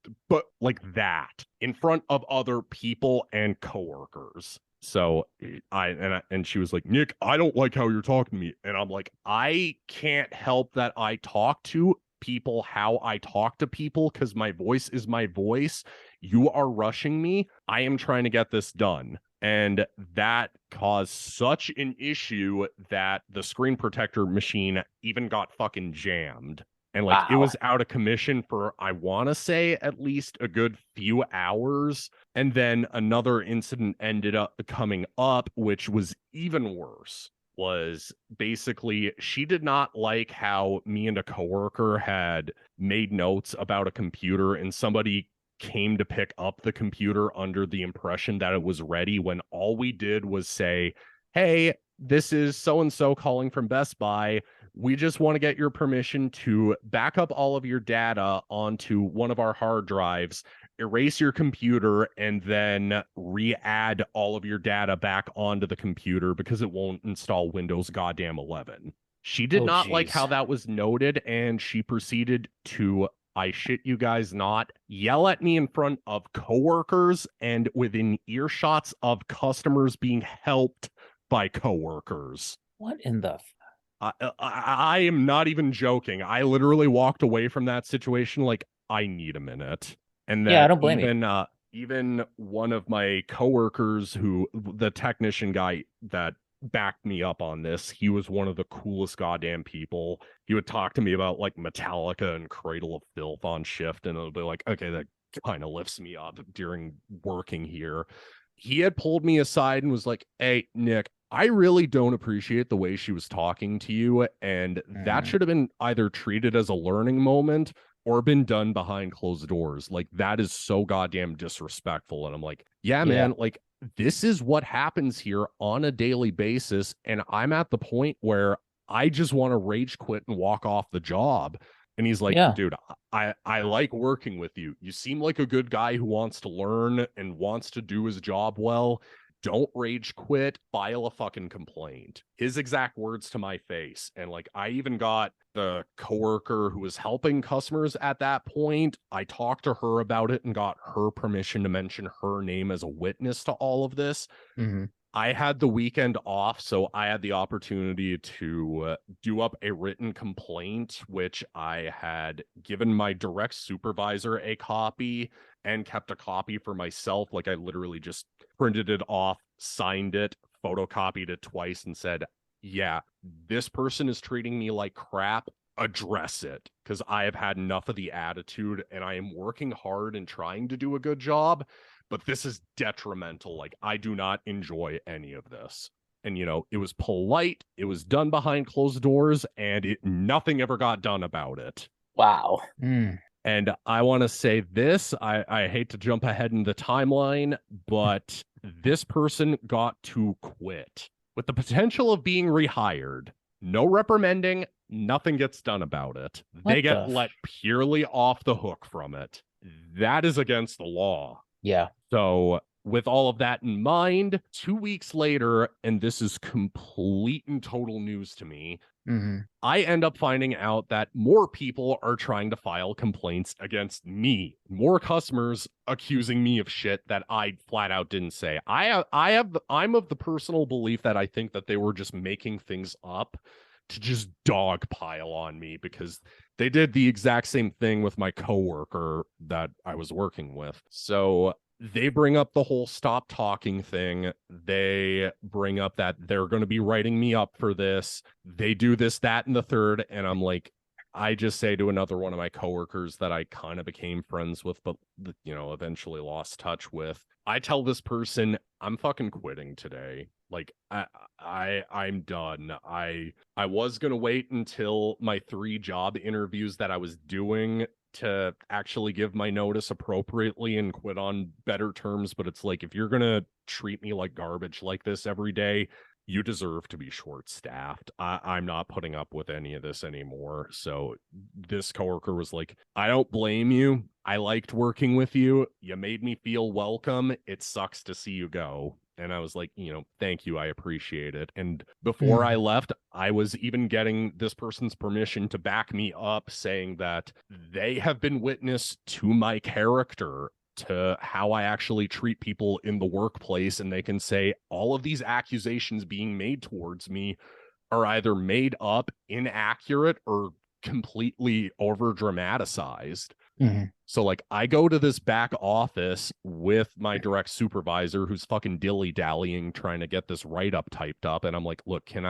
like that in front of other people and coworkers. So and she was like, Nick, I don't like how you're talking to me. And I'm like, I can't help that I talk to people how I talk to people because my voice is my voice. You are rushing me. I am trying to get this done. And that caused such an issue that the screen protector machine even got fucking jammed. And like it Wow. was out of commission for, I want to say, at least a good few hours. And then another incident ended up coming up, which was even worse. Was basically she did not like how me and a coworker had made notes about a computer, and somebody came to pick up the computer under the impression that it was ready when all we did was say, hey, this is so and so calling from Best Buy. We just want to get your permission to back up all of your data onto one of our hard drives, erase your computer, and then re-add all of your data back onto the computer because it won't install Windows goddamn 11. She did Oh, not like geez. how that was noted, and she proceeded to, I shit you guys not, yell at me in front of coworkers and within earshots of customers being helped by coworkers. What in the I am not even joking. I literally walked away from that situation like, I need a minute. And Yeah, I that don't blame you. even one of my coworkers, who the technician guy that backed me up on this, he was one of the coolest goddamn people. He would talk to me about like Metallica and Cradle of Filth on shift, and it'll be like, okay, that kind of lifts me up during working here. He had pulled me aside and was like, hey, Nick, I really don't appreciate the way she was talking to you, and that should have been either treated as a learning moment or been done behind closed doors. Like, that is so goddamn disrespectful. And I'm like, yeah, man, like, this is what happens here on a daily basis. And I'm at the point where I just want to rage quit and walk off the job. And he's like, Yeah. dude, I like working with you. You seem like a good guy who wants to learn and wants to do his job well. Don't rage quit, file a fucking complaint. His exact words to my face. And like, I even got the coworker who was helping customers at that point. I talked to her about it and got her permission to mention her name as a witness to all of this. I had the weekend off, so I had the opportunity to do up a written complaint, which I had given my direct supervisor a copy and kept a copy for myself. Like, I literally just printed it off, signed it, photocopied it twice, and said, yeah, this person is treating me like crap. Address it, because I have had enough of the attitude, and I am working hard and trying to do a good job. But this is detrimental. Like, I do not enjoy any of this. And, you know, it was polite. It was done behind closed doors, and nothing ever got done about it. Wow. And I want to say this, I hate to jump ahead in the timeline, but this person got to quit with the potential of being rehired. No reprimanding, nothing gets done about it. They get let purely off the hook from it. That is against the law. Yeah. So with all of that in mind, 2 weeks later, and this is complete and total news to me, I end up finding out that more people are trying to file complaints against me. More customers accusing me of shit that I flat out didn't say. I'm of the personal belief that I think that they were just making things up to just dogpile on me, because they did the exact same thing with my coworker that I was working with. So they bring up the whole stop talking thing. They bring up that they're going to be writing me up for this. They do this, that, and the third. And I'm like, I just say to another one of my coworkers that I kind of became friends with, but, eventually lost touch with. I tell this person, I'm fucking quitting today. Like, I'm done. I was going to wait until my 3 job interviews that I was doing to actually give my notice appropriately and quit on better terms. But it's like, if you're going to treat me like garbage like this every day, you deserve to be short-staffed. I'm not putting up with any of this anymore. So this coworker was like, I don't blame you. I liked working with you. You made me feel welcome. It sucks to see you go. And I was like, thank you. I appreciate it. And before I left, I was even getting this person's permission to back me up, saying that they have been witness to my character, to how I actually treat people in the workplace. And they can say all of these accusations being made towards me are either made up, inaccurate, or completely over dramatized. So like, I go to this back office with my direct supervisor, who's fucking dilly-dallying trying to get this write-up typed up, and I'm like, look, can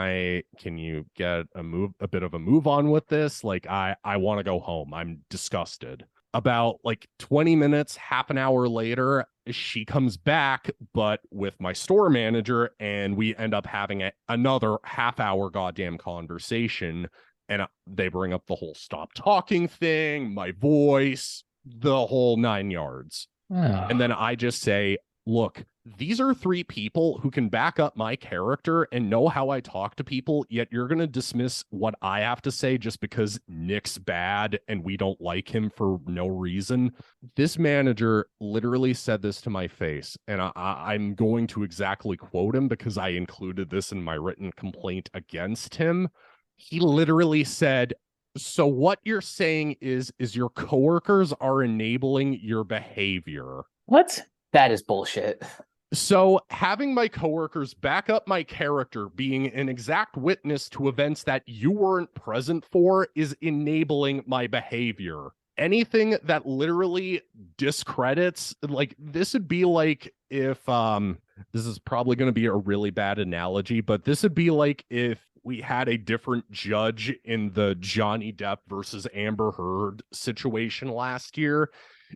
you get a bit of a move on with this? Like, I want to go home. I'm disgusted. About like 20 minutes, half an hour later, she comes back, but with my store manager, and we end up having another half-hour goddamn conversation. And they bring up the whole stop talking thing, my voice, the whole 9 yards. And then I just say, look, these are 3 people who can back up my character and know how I talk to people, yet you're going to dismiss what I have to say just because Nick's bad and we don't like him for no reason. This manager literally said this to my face, and I'm going to exactly quote him because I included this in my written complaint against him. He literally said, so what you're saying is your coworkers are enabling your behavior. What? That is bullshit. So having my coworkers back up my character being an exact witness to events that you weren't present for is enabling my behavior. Anything that literally discredits, like, this would be like if, this is probably going to be a really bad analogy, but this would be like if we had a different judge in the Johnny Depp versus Amber Heard situation last year.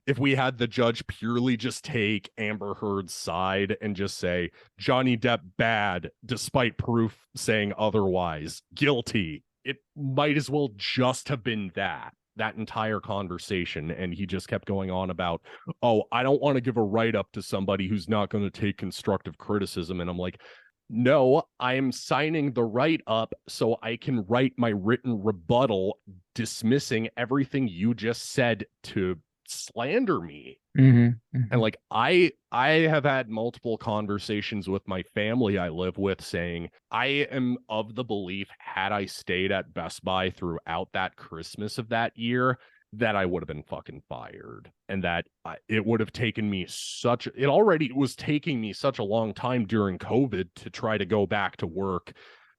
If we had the judge purely just take Amber Heard's side and just say, Johnny Depp bad, despite proof saying otherwise, guilty, it might as well just have been that entire conversation. And he just kept going on about, oh, I don't want to give a write-up to somebody who's not going to take constructive criticism. And I'm like, no, I am signing the write-up so I can write my written rebuttal dismissing everything you just said to slander me. And like, I have had multiple conversations with my family I live with saying, I am of the belief, had I stayed at Best Buy throughout that Christmas of that year, that I would have been fucking fired, and that it would have taken me it already was taking me such a long time during COVID to try to go back to work,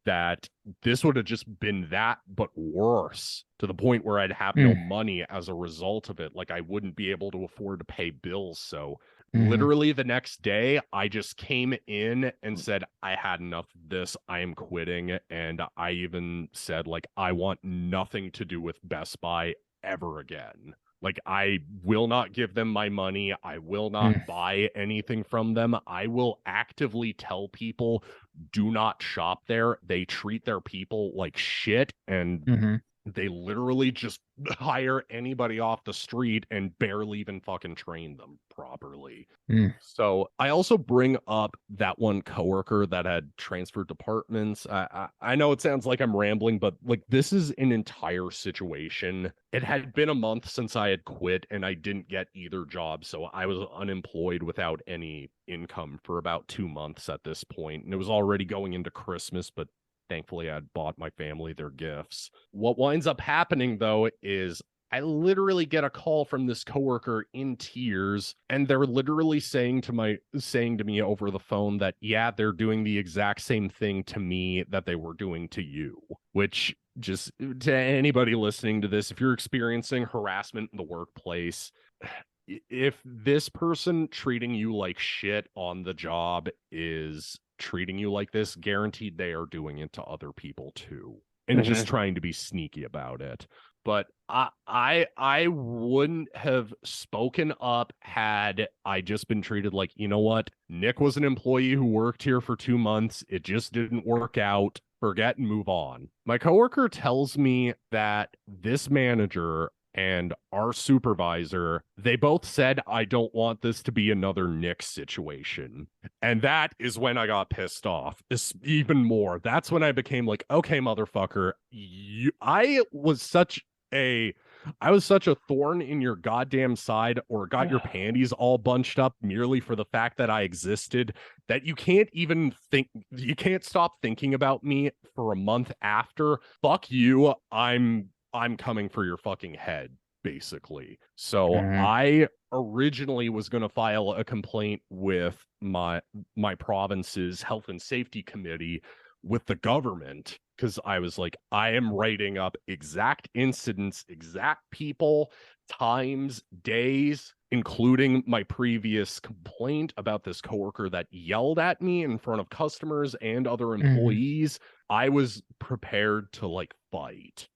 that this would have just been that, but worse, to the point where I'd have no money as a result of it. Like, I wouldn't be able to afford to pay bills. So literally the next day, I just came in and said, I had enough of this. I am quitting. And I even said, like, I want nothing to do with Best Buy ever again. Like, I will not give them my money. I will not buy anything from them. I will actively tell people, do not shop there. They treat their people like shit. And They literally just hire anybody off the street and barely even fucking train them properly. So I also bring up that one coworker that had transferred departments. I know it sounds like I'm rambling, but like this is an entire situation. It had been a month since I had quit and I didn't get either job. So I was unemployed without any income for about 2 months at this point. And it was already going into Christmas, but thankfully, I had bought my family their gifts. What winds up happening, though, is I literally get a call from this coworker in tears, and they're literally saying to me over the phone that, yeah, they're doing the exact same thing to me that they were doing to you. Which, just to anybody listening to this, if you're experiencing harassment in the workplace, if this person treating you like shit on the job is treating you like this, guaranteed they are doing it to other people too, and just trying to be sneaky about it. But I wouldn't have spoken up had I just been treated like, you know what, Nick was an employee who worked here for 2 months, it just didn't work out, forget and move on. My coworker tells me that this manager and our supervisor, they both said, I don't want this to be another Nick situation. And that is when I got pissed off even more. That's when I became like, okay, motherfucker, I was such a thorn in your goddamn side, or got your panties all bunched up merely for the fact that I existed, that you can't stop thinking about me for a month after. Fuck you. I'm coming for your fucking head, basically. So I originally was going to file a complaint with my province's health and safety committee with the government, because I was like, I am writing up exact incidents, exact people, times, days, including my previous complaint about this coworker that yelled at me in front of customers and other employees. I was prepared to like fight.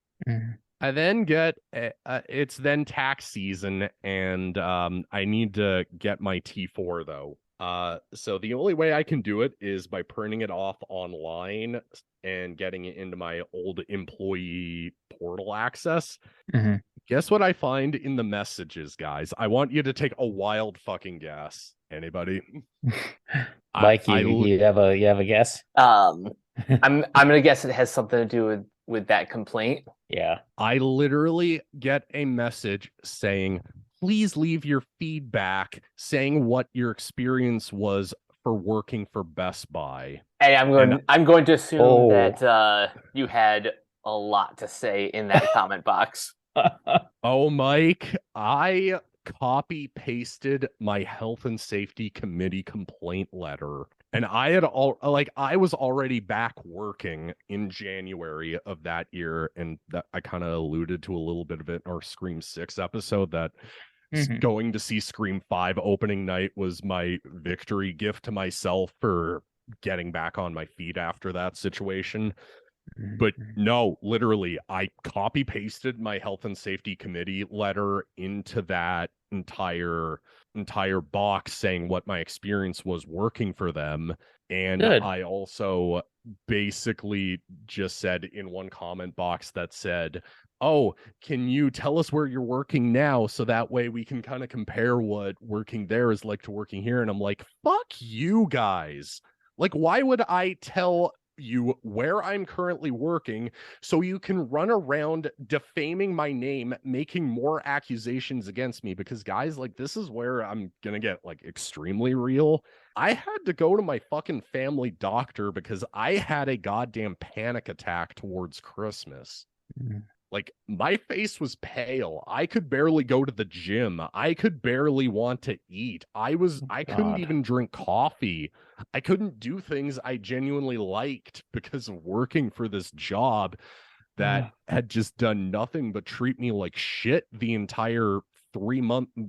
I then get it's then tax season, and I need to get my T4 though. So the only way I can do it is by printing it off online and getting it into my old employee portal access. Guess what I find in the messages, guys? I want you to take a wild fucking guess. Anybody? Mike, you have a guess? I'm gonna guess it has something to do with that complaint. Yeah. I literally get a message saying, please leave your feedback saying what your experience was for working for Best Buy. Hey, I'm going to assume that you had a lot to say in that comment box. Oh, Mike, I copy pasted my health and safety committee complaint letter, and I was already back working in January of that year, and that I kind of alluded to a little bit of it in our Scream 6 episode, that going to see Scream 5 opening night was my victory gift to myself for getting back on my feet after that situation. But no, literally, I copy pasted my health and safety committee letter into that entire box saying what my experience was working for them. And Good. I also basically just said in one comment box that said, oh, can you tell us where you're working now, so that way we can kind of compare what working there is like to working here? And I'm like, fuck you guys. Like, why would I tell you where I'm currently working so you can run around defaming my name, making more accusations against me? Because guys, like, this is where I'm gonna get like extremely real. I had to go to my fucking family doctor because I had a goddamn panic attack towards Christmas. Like, my face was pale. I could barely go to the gym. I could barely want to eat. I couldn't even drink coffee. I couldn't do things I genuinely liked because of working for this job that had just done nothing but treat me like shit the entire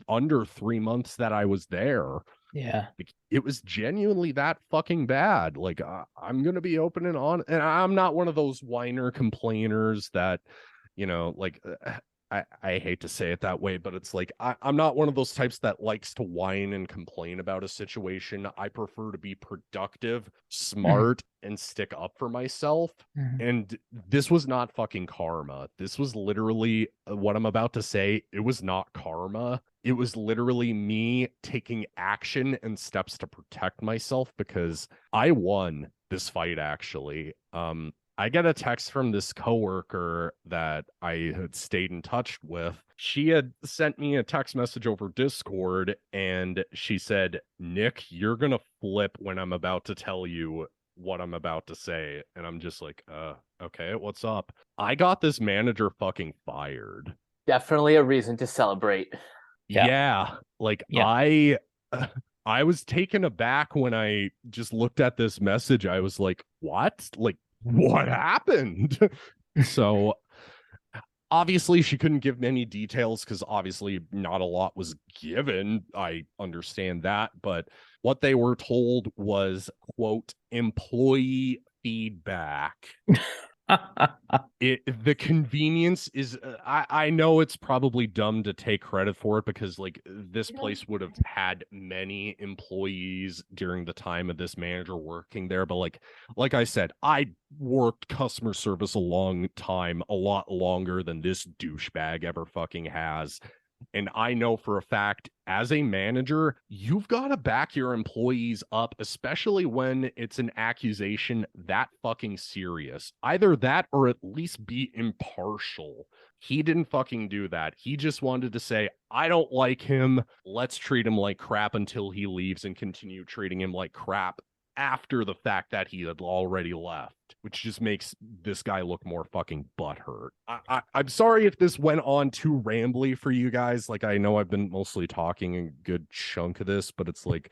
under 3 months that I was there. Yeah. It was genuinely that fucking bad. Like, I'm going to be open and on, and I'm not one of those whiner complainers that, you know, like, I hate to say it that way, but it's like I'm not one of those types that likes to whine and complain about a situation. I prefer to be productive, smart, and stick up for myself. And this was not fucking karma. This was literally what I'm about to say. It was not karma. It was literally me taking action and steps to protect myself because I won this fight actually. I get a text from this coworker that I had stayed in touch with. She had sent me a text message over Discord and she said, "Nick, you're going to flip when I'm about to tell you what I'm about to say." And I'm just like, okay, what's up? I got this manager fucking fired. Definitely a reason to celebrate. Yeah, like I was taken aback when I just looked at this message. I was like, what? Like, what happened? So obviously she couldn't give me any details because obviously not a lot was given. I understand that, but what they were told was, quote, employee feedback. The convenience is I know it's probably dumb to take credit for it because like this place would have had many employees during the time of this manager working there, but like I said, I worked customer service a long time, a lot longer than this douchebag ever fucking has. And I know for a fact, as a manager, you've got to back your employees up, especially when it's an accusation that fucking serious. Either that or at least be impartial. He didn't fucking do that. He just wanted to say, I don't like him. Let's treat him like crap until he leaves and continue treating him like crap after the fact that he had already left, which just makes this guy look more fucking butthurt. I'm sorry if this went on too rambly for you guys. Like, I know I've been mostly talking a good chunk of this, but it's like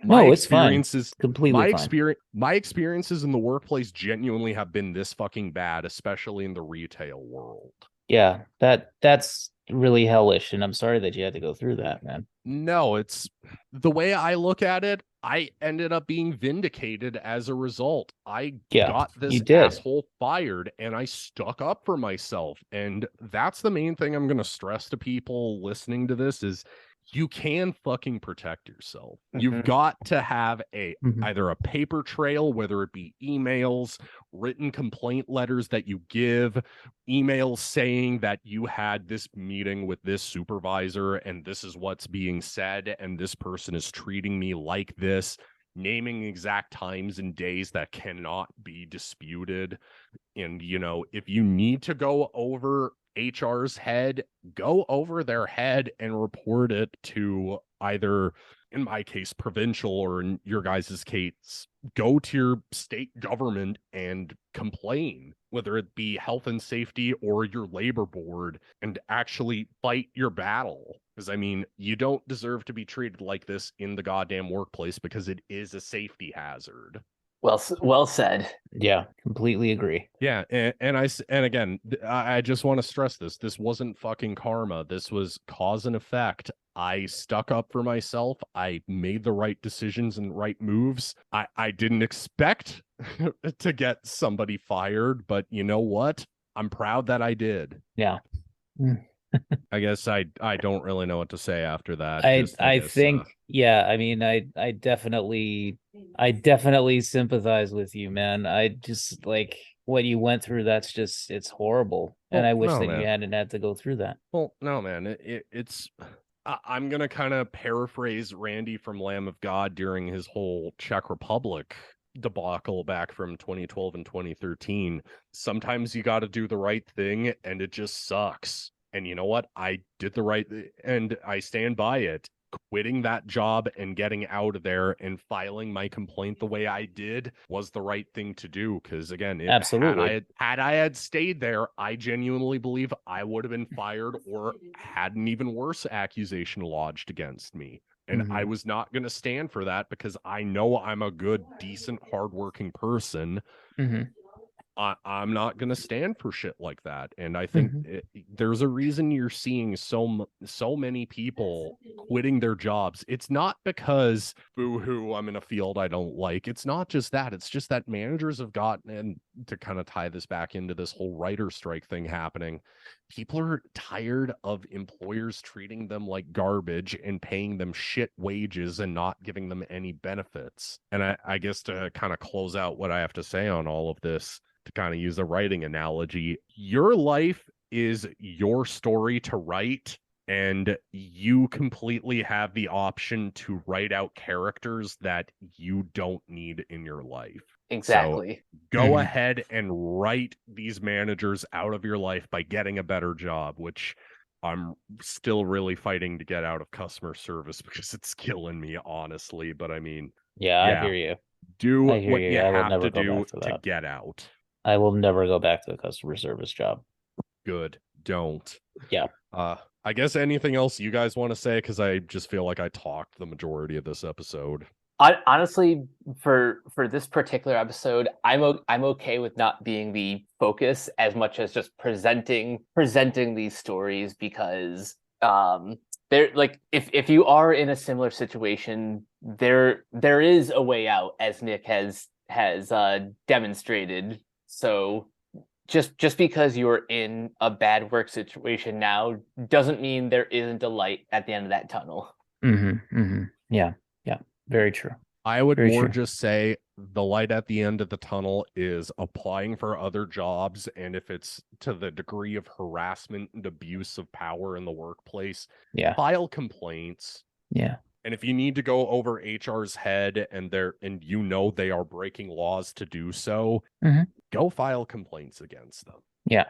my experiences, completely fine. My experiences in the workplace genuinely have been this fucking bad, especially in the retail world. Yeah, that's really hellish, and I'm sorry that you had to go through that, man. No, it's the way I look at it. I ended up being vindicated as a result. I got this asshole fired and I stuck up for myself. And that's the main thing I'm going to stress to people listening to this is you can fucking protect yourself. You've got to have either a paper trail, whether it be emails, written complaint letters that you give, emails saying that you had this meeting with this supervisor and this is what's being said and this person is treating me like this, naming exact times and days that cannot be disputed. And, you know, if you need to go over HR's head, go over their head and report it to either, in my case, provincial, or in your guys' case, go to your state government and complain, whether it be health and safety or your labor board, and actually fight your battle. Because, I mean, you don't deserve to be treated like this in the goddamn workplace because it is a safety hazard. Well said. Yeah, completely agree. Yeah, and again, I just want to stress this. This wasn't fucking karma. This was cause and effect. I stuck up for myself. I made the right decisions and right moves. I didn't expect to get somebody fired, but you know what? I'm proud that I did. Yeah. I guess I don't really know what to say after that. I think yeah, I mean I definitely sympathize with you, man. I just like what you went through, that's just it's horrible. And I wish that you hadn't had to go through that. Well, no, man. It's I'm going to kind of paraphrase Randy from Lamb of God during his whole Czech Republic debacle back from 2012 and 2013. Sometimes you got to do the right thing and it just sucks. And you know what? I did the right and I stand by it. Quitting that job and getting out of there and filing my complaint the way I did was the right thing to do. Because again, absolutely, had I stayed there, I genuinely believe I would have been fired or had an even worse accusation lodged against me. And I was not going to stand for that because I know I'm a good, decent, hardworking person. I'm not going to stand for shit like that. And I think there's a reason you're seeing so many people quitting their jobs. It's not because boo-hoo, I'm in a field I don't like. It's not just that. It's just that managers have gotten, and to kind of tie this back into this whole writer strike thing happening, people are tired of employers treating them like garbage and paying them shit wages and not giving them any benefits. And I guess to kind of close out what I have to say on all of this, to kind of use a writing analogy, your life is your story to write, and you completely have the option to write out characters that you don't need in your life. Exactly. So go ahead and write these managers out of your life by getting a better job, which I'm still really fighting to get out of customer service because it's killing me, honestly. But I mean, I hear you. do I hear what you. you I will have never to go do back to to that. get out. I will never go back to a customer service job. Good. Don't. Yeah. I guess anything else you guys want to say? Because I just feel like I talked the majority of this episode. Honestly, for this particular episode, I'm okay with not being the focus as much as just presenting these stories, because they're like, if you are in a similar situation, there is a way out, as Nick has demonstrated. So just because you're in a bad work situation now doesn't mean there isn't a light at the end of that tunnel. Yeah. Very true. I would Very more true. just say the light at the end of the tunnel is applying for other jobs. And if it's to the degree of harassment and abuse of power in the workplace, file complaints. Yeah. And if you need to go over HR's head and you know they are breaking laws to do so, go file complaints against them. Yeah.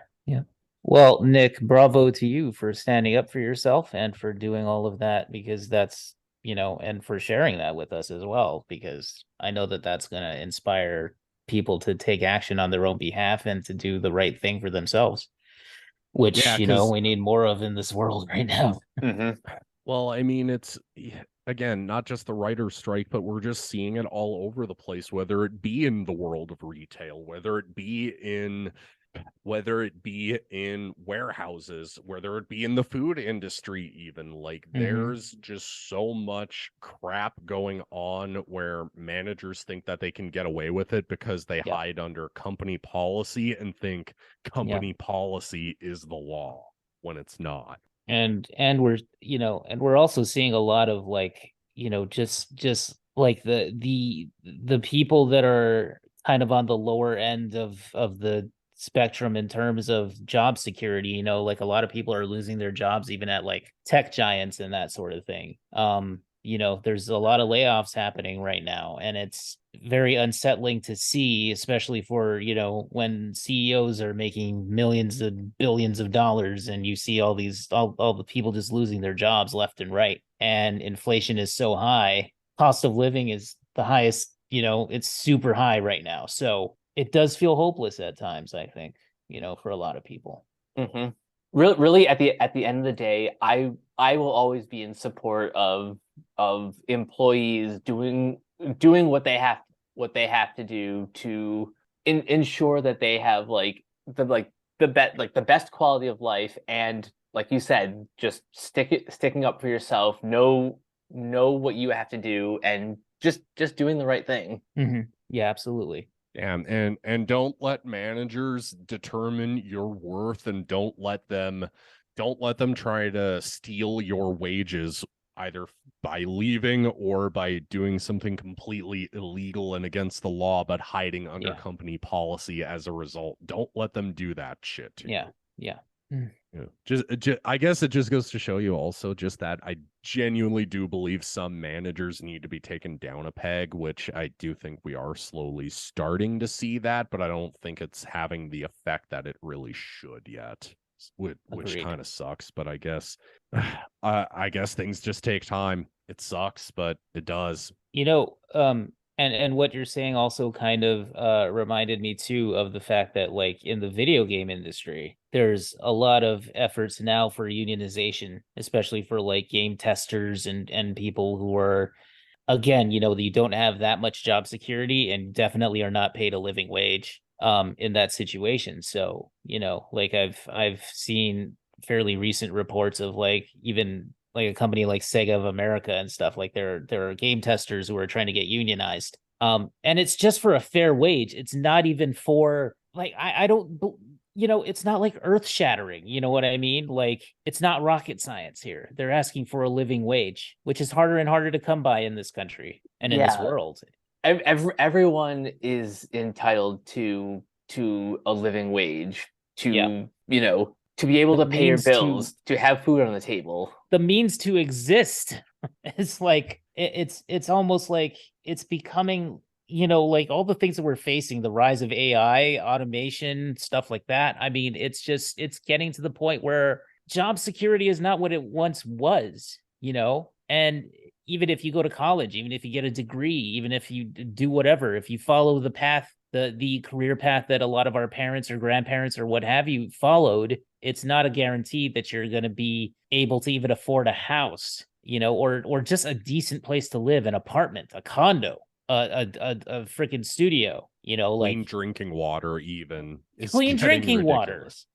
Well, Nick, bravo to you for standing up for yourself and for doing all of that, because that's, and for sharing that with us as well, because I know that that's going to inspire people to take action on their own behalf and to do the right thing for themselves, which, we need more of in this world right now. Well, I mean, it's, again, not just the writer's strike, but we're just seeing it all over the place, whether it be in the world of retail, whether it be in warehouses, whether it be in the food industry, even. Like, there's just so much crap going on where managers think that they can get away with it because they hide under company policy and think company policy is the law when it's not. And we're also seeing a lot of, like, just like the people that are kind of on the lower end of the spectrum in terms of job security. Like, a lot of people are losing their jobs even at like tech giants and that sort of thing. There's a lot of layoffs happening right now, and it's very unsettling to see, especially for, when CEOs are making millions and billions of dollars, and you see all the people just losing their jobs left and right, and inflation is so high, cost of living is the highest, it's super high right now. So it does feel hopeless at times, I think, for a lot of people. Really, at the end of the day, I will always be in support of employees doing what they have to do to ensure that they have the best quality of life, and, like you said, just sticking up for yourself, know what you have to do, and just doing the right thing. Yeah, absolutely. And don't let managers determine your worth, and don't let them try to steal your wages, either by leaving or by doing something completely illegal and against the law, but hiding under company policy as a result. Don't let them do that shit to you. Just I guess it just goes to show you also just that I genuinely do believe some managers need to be taken down a peg, which I do think we are slowly starting to see that, but I don't think it's having the effect that it really should yet, which kind of sucks. But I guess things just take time. It sucks, but it does. And what you're saying also kind of reminded me too of the fact that, like, in the video game industry, there's a lot of efforts now for unionization, especially for like game testers and people who are, again, you don't have that much job security and definitely are not paid a living wage. in that situation. So, like I've seen fairly recent reports of like even like a company like Sega of America and stuff, like there are game testers who are trying to get unionized. And it's just for a fair wage. It's not even for like I don't it's not like earth shattering. You know what I mean? Like it's not rocket science here. They're asking for a living wage, which is harder and harder to come by in this country and in this Yeah. world. Everyone is entitled to a living wage, Yeah. to be able The to pay your means to bills, to have food on the table. the means to exist. It's like it's almost like it's becoming, like all the things that we're facing, the rise of AI, automation, stuff like that. I mean, it's getting to the point where job security is not what it once was, and even if you go to college, even if you get a degree, even if you do whatever, if you follow the path, the career path that a lot of our parents or grandparents or what have you followed, it's not a guarantee that you're going to be able to even afford a house, or just a decent place to live, an apartment, a condo, a freaking studio, Clean like drinking water even is clean getting drinking water. ridiculous.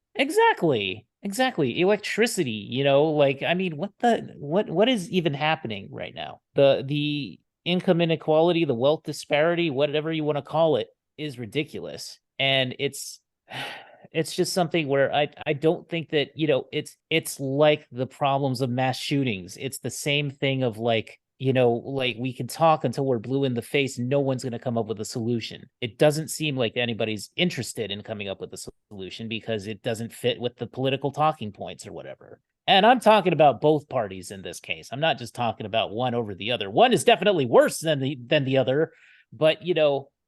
Exactly. Electricity, like I mean, what is even happening right now? The income inequality, the wealth disparity, whatever you want to call it, is ridiculous. And it's just something where I don't think that, it's like the problems of mass shootings. It's the same thing of like, like we can talk until we're blue in the face. No one's going to come up with a solution. It doesn't seem like anybody's interested in coming up with a solution because it doesn't fit with the political talking points or whatever. And I'm talking about both parties in this case. I'm not just talking about one over the other. One is definitely worse than the other, but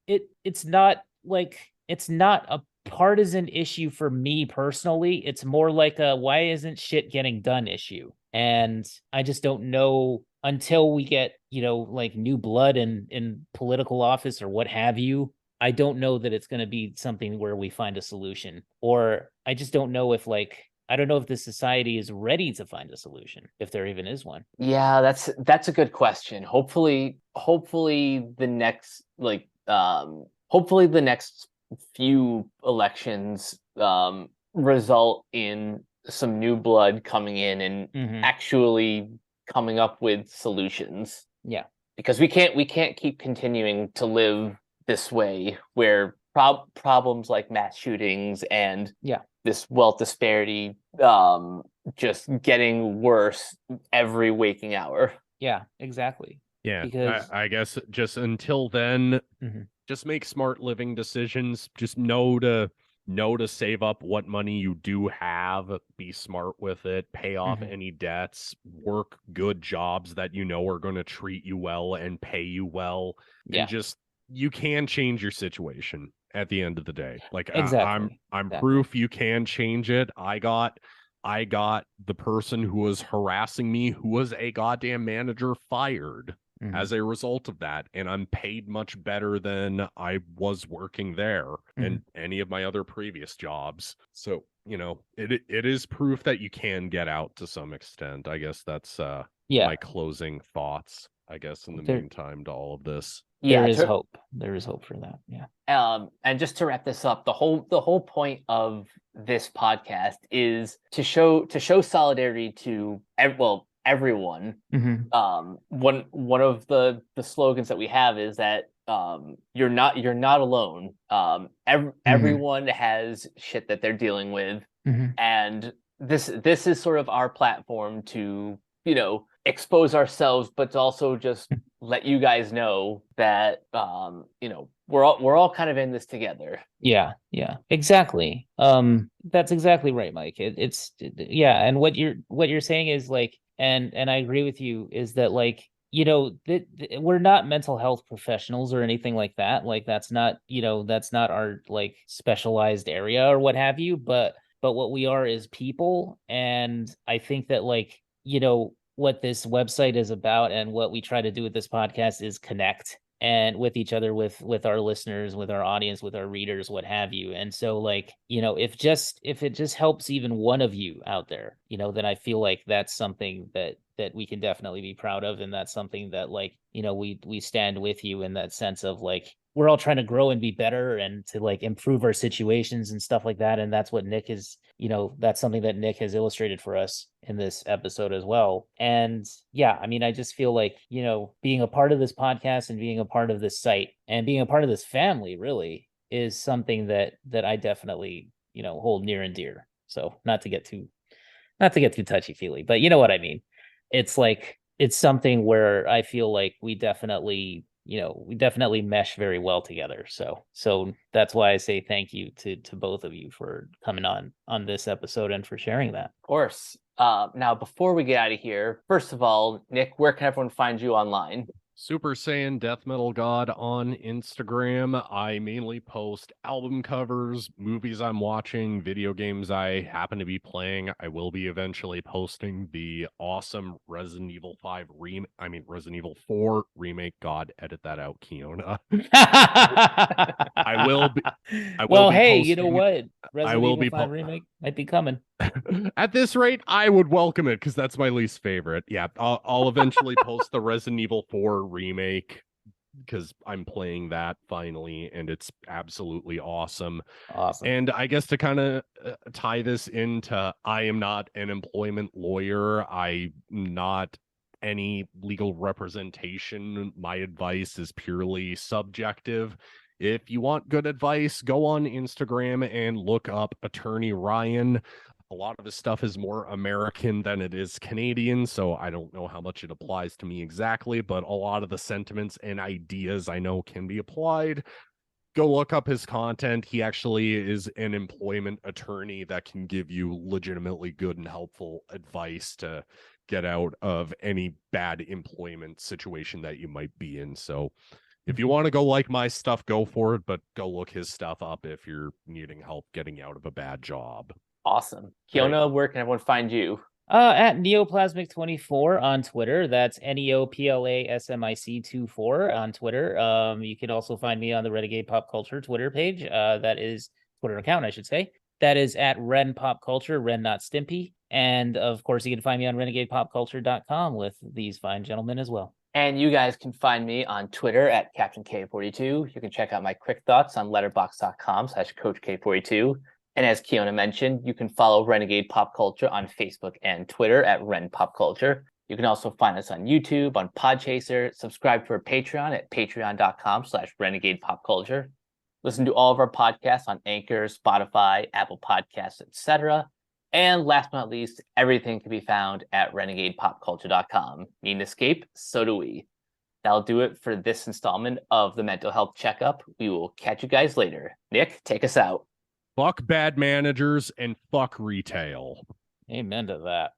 it's not like it's not a partisan issue for me personally. It's more like a why isn't shit getting done issue. And I just don't know until we get, like new blood in political office or what have you. I don't know that it's going to be something where we find a solution. Or I just don't know if I don't know if the society is ready to find a solution, if there even is one. Yeah, that's a good question. Hopefully the next few elections result in some new blood coming in and actually coming up with solutions. Yeah. Because we can't keep continuing to live this way where problems like mass shootings and this wealth disparity just getting worse every waking hour. Yeah, exactly. Yeah, Because I guess just until then, just make smart living decisions. Just know to save up what money you do have, be smart with it, pay off any debts, work good jobs that are going to treat you well and pay you well. And just you can change your situation at the end of the day. Like exactly. I'm proof you can change it. I got the person who was harassing me, who was a goddamn manager, fired as a result of that, and I'm paid much better than I was working there and any of my other previous jobs. So it is proof that you can get out to some extent. I guess that's my closing thoughts, I guess, in the meantime to all of this. There is hope. There is hope for that. Yeah. And just to wrap this up, the whole point of this podcast is to show solidarity to everyone. One of the slogans that we have is that you're not alone. Everyone has shit that they're dealing with, and this is sort of our platform to expose ourselves, but to also just let you guys know that we're all kind of in this together. Yeah, exactly. That's exactly right, Mike. And what you're saying is like, and I agree with you, is that like, we're not mental health professionals or anything like that. Like that's not our like specialized area or what have you, but what we are is people. And I think that like, what this website is about and what we try to do with this podcast is connect and with each other, with our listeners, with our audience, with our readers, what have you. And so like, if it just helps even one of you out there, then I feel like that's something that we can definitely be proud of. And that's something that like, we stand with you in that sense of like, we're all trying to grow and be better and to like improve our situations and stuff like that. And that's what Nick is, that's something that Nick has illustrated for us in this episode as well. And yeah, I mean, I just feel like, being a part of this podcast and being a part of this site and being a part of this family really is something that I definitely, hold near and dear. So not to get too touchy feely, but you know what I mean? It's like, it's something where I feel like we definitely mesh very well together. So that's why I say thank you to both of you for coming on this episode and for sharing that. Of course. Now, before we get out of here, first of all, Nick, where can everyone find you online? Super Saiyan Death Metal God on Instagram. I mainly post album covers, movies I'm watching, video games I happen to be playing. I will be eventually posting the awesome Resident Evil 4 remake. God, edit that out, Keona. I will be hey, posting, you know what? I will be remake might be coming. At this rate, I would welcome it because that's my least favorite. Yeah, I'll eventually post the Resident Evil 4 remake because I'm playing that finally, and it's absolutely awesome. Awesome. And I guess to kind of tie this into, I am not an employment lawyer. I'm not any legal representation. My advice is purely subjective. If you want good advice, go on Instagram and look up Attorney Ryan. A lot of his stuff is more American than it is Canadian, so I don't know how much it applies to me exactly, but a lot of the sentiments and ideas I know can be applied. Go look up his content. He actually is an employment attorney that can give you legitimately good and helpful advice to get out of any bad employment situation that you might be in. So if you want to go like my stuff, go for it, but go look his stuff up if you're needing help getting out of a bad job. Awesome. Keona, where can everyone find you? At Neoplasmic24 on Twitter. That's NEOPLASMIC24 on Twitter. You can also find me on the Renegade Pop Culture Twitter page. That is Twitter account, I should say. That is at Ren Pop Culture, Ren not Stimpy. And of course, you can find me on renegadepopculture.com with these fine gentlemen as well. And you guys can find me on Twitter at Captain K42. You can check out my quick thoughts on letterboxd.com/Coach K42. And as Keona mentioned, you can follow Renegade Pop Culture on Facebook and Twitter at Ren Pop Culture. You can also find us on YouTube, on Podchaser, subscribe to our Patreon at patreon.com/Renegade Pop Culture. Listen to all of our podcasts on Anchor, Spotify, Apple Podcasts, etc. And last but not least, everything can be found at renegadepopculture.com. Need an escape? So do we. That'll do it for this installment of the Mental Health Checkup. We will catch you guys later. Nick, take us out. Fuck bad managers and fuck retail. Amen to that.